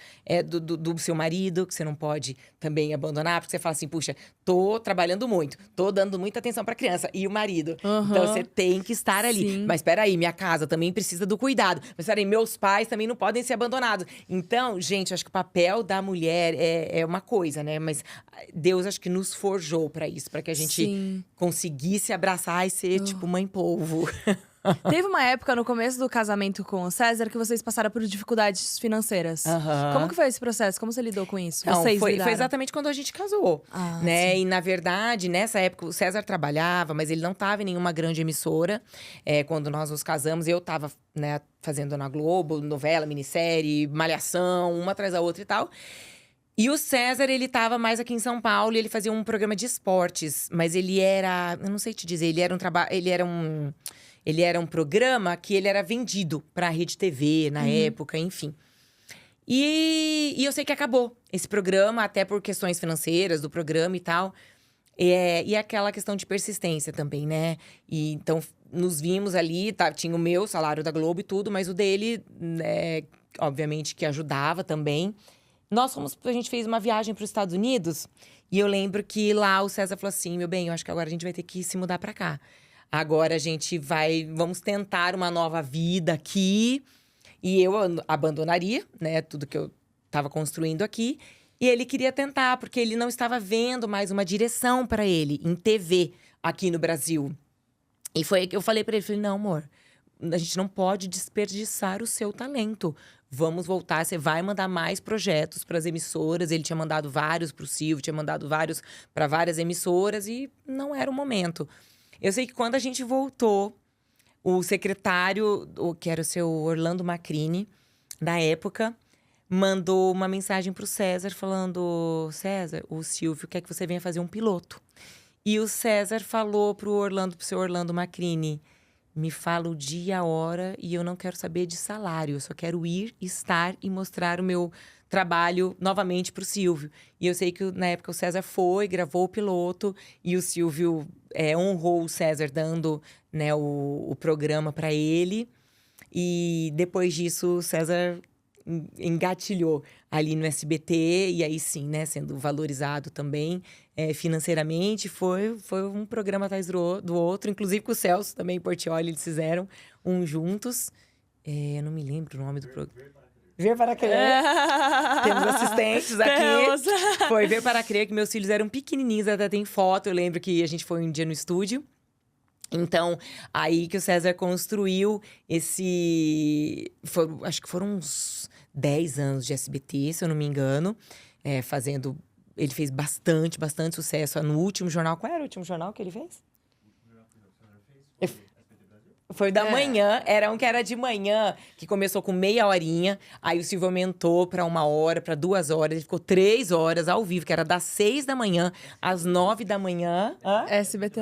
Do seu marido, que você não pode também abandonar. Porque você fala assim, puxa, tô trabalhando muito. Tô dando muita atenção pra criança. E o marido. Então, você tem que estar ali. Sim. Mas peraí, minha casa também precisa do cuidado. Mas peraí, meus pais também não podem ser abandonados. Então, gente, eu acho que o papel da mulher é uma coisa, né? Mas Deus, acho que nos forjou pra isso. Pra que a gente conseguisse abraçar e ser, tipo, mãe polvo. Teve uma época no começo do casamento com o César que vocês passaram por dificuldades financeiras. Como que foi esse processo? Como você lidou com isso? Não, Vocês foi lidaram? exatamente quando a gente casou, né? E na verdade, nessa época, o César trabalhava, mas ele não estava em nenhuma grande emissora. Quando nós nos casamos, eu estava, né, fazendo na Globo, novela, minissérie, malhação, uma atrás da outra e tal. E o César, ele tava mais aqui em São Paulo e ele fazia um programa de esportes. Mas ele era… eu não sei te dizer, ele era um programa que ele era vendido pra Rede TV na época, enfim. E eu sei que acabou esse programa, até por questões financeiras do programa e tal. E aquela questão de persistência também, né? E então, nos vimos ali, tá, tinha o meu salário da Globo e tudo, mas o dele, né, obviamente, que ajudava também. A gente fez uma viagem para os Estados Unidos e eu lembro que lá o César falou assim: meu bem, eu acho que agora a gente vai ter que se mudar para cá. Agora a gente vamos tentar uma nova vida aqui. E eu abandonaria, né, tudo que eu estava construindo aqui. E ele queria tentar, porque ele não estava vendo mais uma direção para ele em TV aqui no Brasil. E foi aí que eu falei para ele, falei, não, amor, a gente não pode desperdiçar o seu talento. Vamos voltar, você vai mandar mais projetos para as emissoras. Ele tinha mandado vários para o Silvio, tinha mandado vários para várias emissoras e não era o momento. Eu sei que quando a gente voltou, o secretário, que era o seu Orlando Macrini, na época, mandou uma mensagem pro César falando: César, o Silvio quer que você venha fazer um piloto. E o César falou pro seu Orlando Macrini: me fala o dia, a hora e eu não quero saber de salário. Eu só quero ir, estar e mostrar o meu trabalho novamente pro Silvio. E eu sei que na época o César foi, gravou o piloto e o Silvio honrou o César dando, né, o programa para ele. E depois disso o César engatilhou ali no SBT e aí sim, né, sendo valorizado também financeiramente. Foi um programa atrás do outro, inclusive com o Celso também, Portiolli, eles fizeram um juntos. Eu não me lembro o nome do programa. Ver para Crer. Temos assistentes aqui. Temos. Foi Ver para Crer, que meus filhos eram pequenininhos, até tem foto. Eu lembro que a gente foi um dia no estúdio. Então, aí que o César construiu acho que foram uns 10 anos de SBT, se eu não me engano. Fazendo... Ele fez bastante sucesso no último jornal. Qual era o último jornal que ele fez? Foi da manhã, era um que era de manhã, que começou com meia horinha. Aí o Silvio aumentou pra 1 hora, pra 2 horas. Ele ficou 3 horas ao vivo, que era das 6 da manhã às 9 da manhã. SBT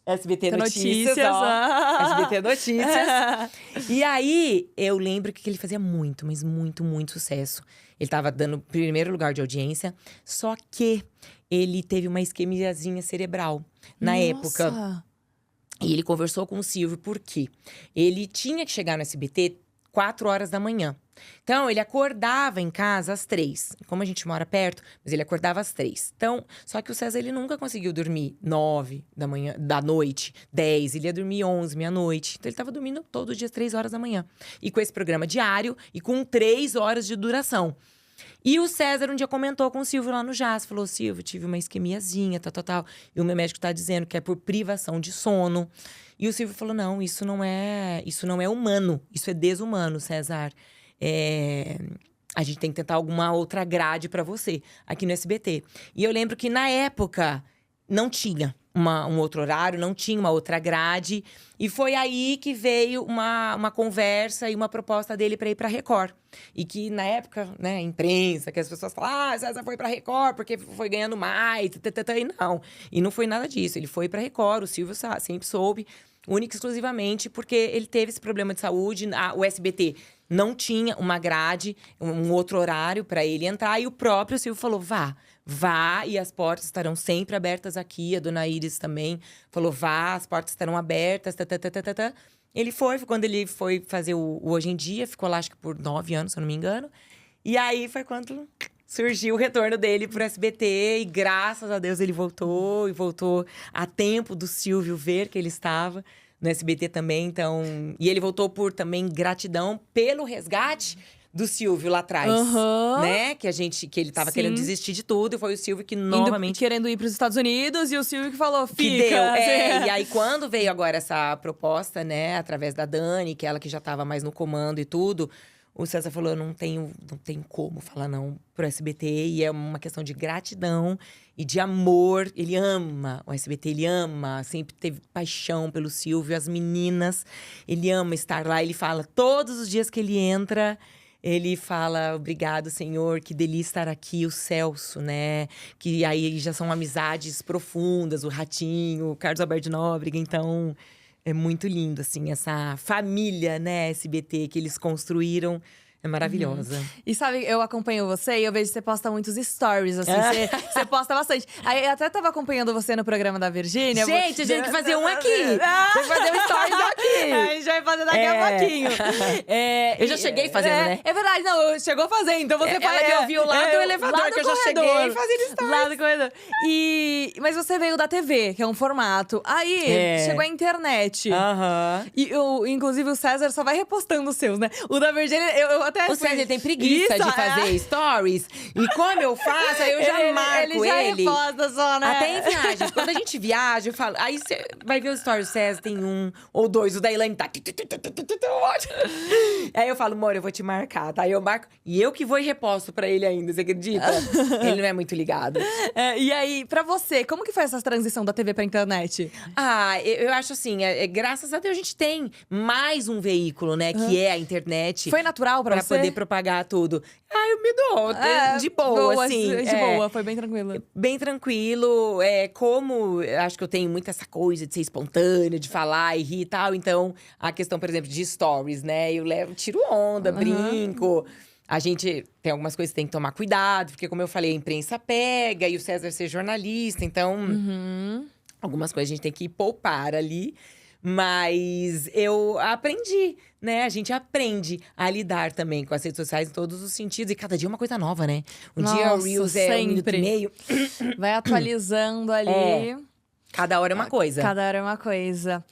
SBT Notícias, ó. SBT Notícias. E aí, eu lembro que ele fazia muito, mas muito, muito sucesso. Ele tava dando primeiro lugar de audiência, só que ele teve uma isquemiazinha cerebral na época. E ele conversou com o Silvio, por quê? Ele tinha que chegar no SBT 4 horas da manhã. Então, ele acordava em casa às 3. Como a gente mora perto, mas ele acordava às 3. Então, só que o César, ele nunca conseguiu dormir 9 da noite, 10. Ele ia dormir 11, meia-noite. Então, ele estava dormindo todo dia às 3 horas da manhã. E com esse programa diário e com 3 horas de duração. E o César um dia comentou com o Silvio lá no Jazz. Falou, Silvio, tive uma isquemiazinha, tal. E o meu médico tá dizendo que é por privação de sono. E o Silvio falou, não, isso não é humano. Isso é desumano, César. A gente tem que tentar alguma outra grade pra você, aqui no SBT. E eu lembro que, na época, não tinha um outro horário, não tinha uma outra grade. E foi aí que veio uma conversa e uma proposta dele para ir para Record. E que, na época, né, imprensa, que as pessoas falam, César foi para Record porque foi ganhando mais, e não. E não foi nada disso. Ele foi para Record, o Silvio sempre soube, única e exclusivamente porque ele teve esse problema de saúde. O SBT não tinha uma grade, um outro horário para ele entrar. E o próprio Silvio falou, vá, e as portas estarão sempre abertas aqui. A dona Iris também falou, vá, as portas estarão abertas, Ele foi quando ele foi fazer o Hoje em Dia, ficou lá acho que por 9 anos, se eu não me engano. E aí foi quando surgiu o retorno dele pro SBT, e graças a Deus ele voltou, e voltou a tempo do Silvio ver que ele estava no SBT também, então... E ele voltou por também gratidão pelo resgate do Silvio lá atrás, né? Que ele tava querendo desistir de tudo, e foi o Silvio que novamente... Querendo ir pros Estados Unidos, e o Silvio que falou, fica. Que deu, e aí quando veio agora essa proposta, né? Através da Dani, que ela que já tava mais no comando e tudo... O César falou, eu não tenho como falar não pro SBT. E é uma questão de gratidão e de amor. Ele ama o SBT, ele ama. Sempre teve paixão pelo Silvio, as meninas. Ele ama estar lá. Ele fala, todos os dias que ele entra... Ele fala, obrigado, Senhor, que delícia estar aqui. O Celso, né? Que aí já são amizades profundas. O Ratinho, o Carlos Alberto Nóbrega. Então, é muito lindo, assim, essa família, né, SBT, que eles construíram. É maravilhosa. E sabe, eu acompanho você e eu vejo que você posta muitos stories, assim. Você posta bastante. Aí eu até tava acompanhando você no programa da Virgínia. Gente, a gente tem que fazer um aqui. Tem que fazer um stories aqui. A gente vai fazer daqui a pouquinho. Eu já cheguei fazendo, né? É verdade, não, chegou a fazer, então você faz. Ela me ouviu lá do elevador, lá do que eu já corredor. cheguei fazendo stories. Lá do corredor. Mas você veio da TV, que é um formato. Aí, chegou a internet. Aham. E, inclusive, o César só vai repostando os seus, né? O da Virgínia, eu até… O César tem preguiça de fazer stories. E como eu faço, aí eu já marco ele. Já reposta só, né? Até em viagens. Quando a gente viaja, eu falo… Aí você vai ver os stories, o César tem 1 ou 2. O da Elaine tá… Aí eu falo, amor, eu vou te marcar, tá? Aí eu marco. E eu que vou e reposto pra ele ainda, você acredita? Ele não é muito ligado. E aí, pra você, como que foi essa transição da TV pra internet? Eu acho assim, graças a Deus a gente tem mais um veículo, né? Que é a internet. Foi natural pra você? Pra poder propagar tudo. Eu me dou, de boa, assim. De boa, foi bem tranquilo. Bem tranquilo. Como acho que eu tenho muito essa coisa de ser espontânea, de falar e rir e tal. Então, a questão, por exemplo, de stories, né? Eu tiro onda, brinco. A gente tem algumas coisas que tem que tomar cuidado. Porque, como eu falei, a imprensa pega. E o César ser jornalista, então… Algumas coisas a gente tem que poupar ali. Mas eu aprendi, né? A gente aprende a lidar também com as redes sociais em todos os sentidos. E cada dia é uma coisa nova, né? Dia o Reels é 1 minuto e meio. Vai atualizando ali. Cada hora é uma coisa. Cada hora é uma coisa.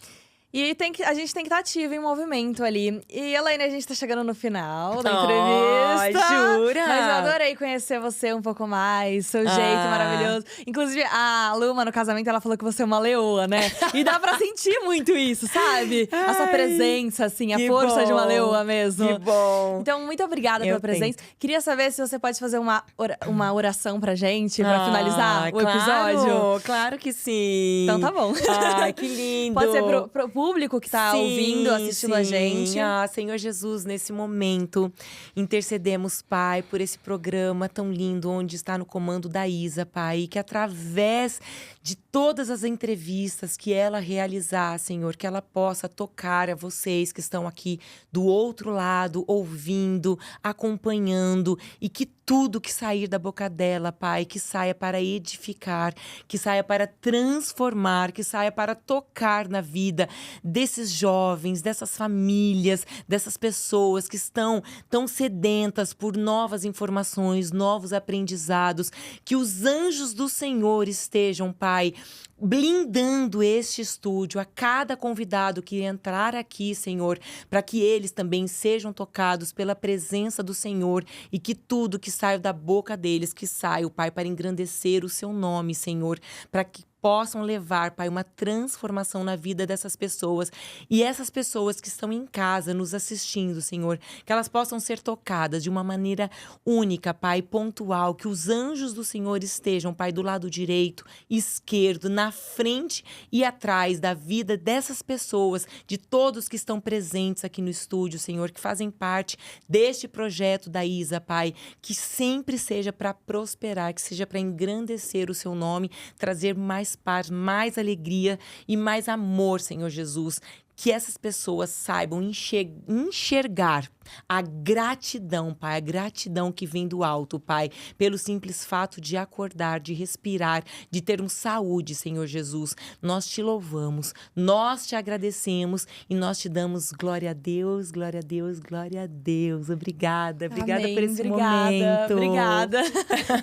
E a gente tem que estar ativo em movimento ali. E, Elaine, a gente tá chegando no final da entrevista. Jura? Mas eu adorei conhecer você um pouco mais, seu jeito maravilhoso. Inclusive, a Luma, no casamento, ela falou que você é uma leoa, né? E dá pra sentir muito isso, sabe? A sua presença, assim, a força de uma leoa mesmo. Que bom! Então, muito obrigada pela presença. Queria saber se você pode fazer uma oração pra gente, pra finalizar o episódio. Claro que sim! Então tá bom. Que lindo! Pode ser pro público que tá ouvindo, assistindo a gente. Senhor Jesus, nesse momento, intercedemos, Pai, por esse programa tão lindo, onde está no comando da Isa, Pai. E que através de todas as entrevistas que ela realizar, Senhor, que ela possa tocar a vocês que estão aqui do outro lado, ouvindo, acompanhando. E que tudo que sair da boca dela, Pai, que saia para edificar, que saia para transformar, que saia para tocar na vida desses jovens, dessas famílias, dessas pessoas que estão tão sedentas por novas informações, novos aprendizados. Que os anjos do Senhor estejam, Pai, blindando este estúdio, a cada convidado que entrar aqui, Senhor, para que eles também sejam tocados pela presença do Senhor e que tudo que saia da boca deles, que saia, Pai, para engrandecer o seu nome, Senhor, para que possam levar, Pai, uma transformação na vida dessas pessoas. E essas pessoas que estão em casa nos assistindo, Senhor, que elas possam ser tocadas de uma maneira única, Pai, pontual. Que os anjos do Senhor estejam, Pai, do lado direito, esquerdo, na frente e atrás da vida dessas pessoas, de todos que estão presentes aqui no estúdio, Senhor, que fazem parte deste projeto da Isa, Pai. Que sempre seja para prosperar, que seja para engrandecer o seu nome, trazer mais paz, mais alegria e mais amor, Senhor Jesus. Que essas pessoas saibam enxergar a gratidão, Pai, a gratidão que vem do alto, Pai, pelo simples fato de acordar, de respirar, de ter saúde, Senhor Jesus. Nós te louvamos, nós te agradecemos e nós te damos glória a Deus, glória a Deus, glória a Deus. Obrigada, obrigada por esse momento. Obrigada.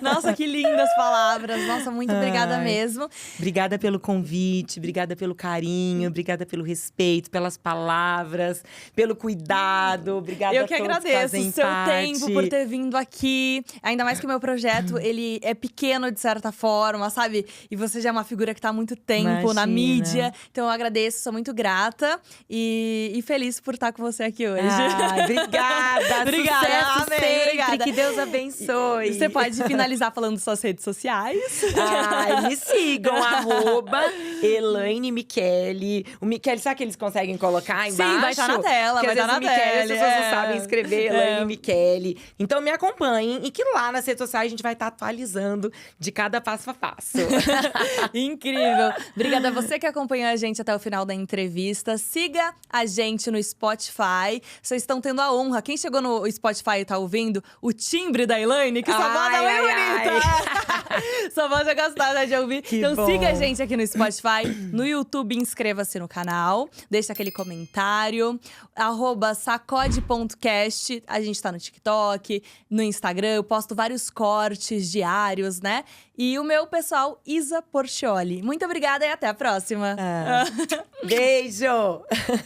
Nossa, que lindas palavras. Nossa, muito obrigada mesmo. Obrigada pelo convite, obrigada pelo carinho, obrigada pelo respeito, pelas palavras, pelo cuidado. Obrigada a todos que fazem parte. Eu que agradeço o seu tempo por ter vindo aqui. Ainda mais que o meu projeto, ele é pequeno de certa forma, sabe? E você já é uma figura que tá há muito tempo na mídia. Então eu agradeço, sou muito grata. E feliz por estar com você aqui hoje. Obrigada! Obrigada, sucesso amém, sempre, obrigada. Que Deus abençoe. Você pode finalizar falando suas redes sociais. Me sigam, @Elaine Michele. O Michele, sabe que eles conseguem colocar embaixo? Sim, vai estar na tela, Porque vai às estar na vezes o Michele, tela. as pessoas não sabem escrever, Elaine Michele. Então me acompanhem e que lá nas redes sociais a gente vai estar atualizando de cada passo a passo. Incrível! Obrigada a você que acompanhou a gente até o final da entrevista. Siga a gente no Spotify. Vocês estão tendo a honra. Quem chegou no Spotify e tá ouvindo o timbre da Elaine, que sua voz é muito bonita! Sua voz é gostosa de ouvir. Que então bom. siga a gente aqui no Spotify. No YouTube, inscreva-se no canal. Deixa aquele comentário. @sacode.cast. A gente tá no TikTok, no Instagram. Eu posto vários cortes diários, né? E o meu pessoal, Isa Porcioli. Muito obrigada e até a próxima. Beijo!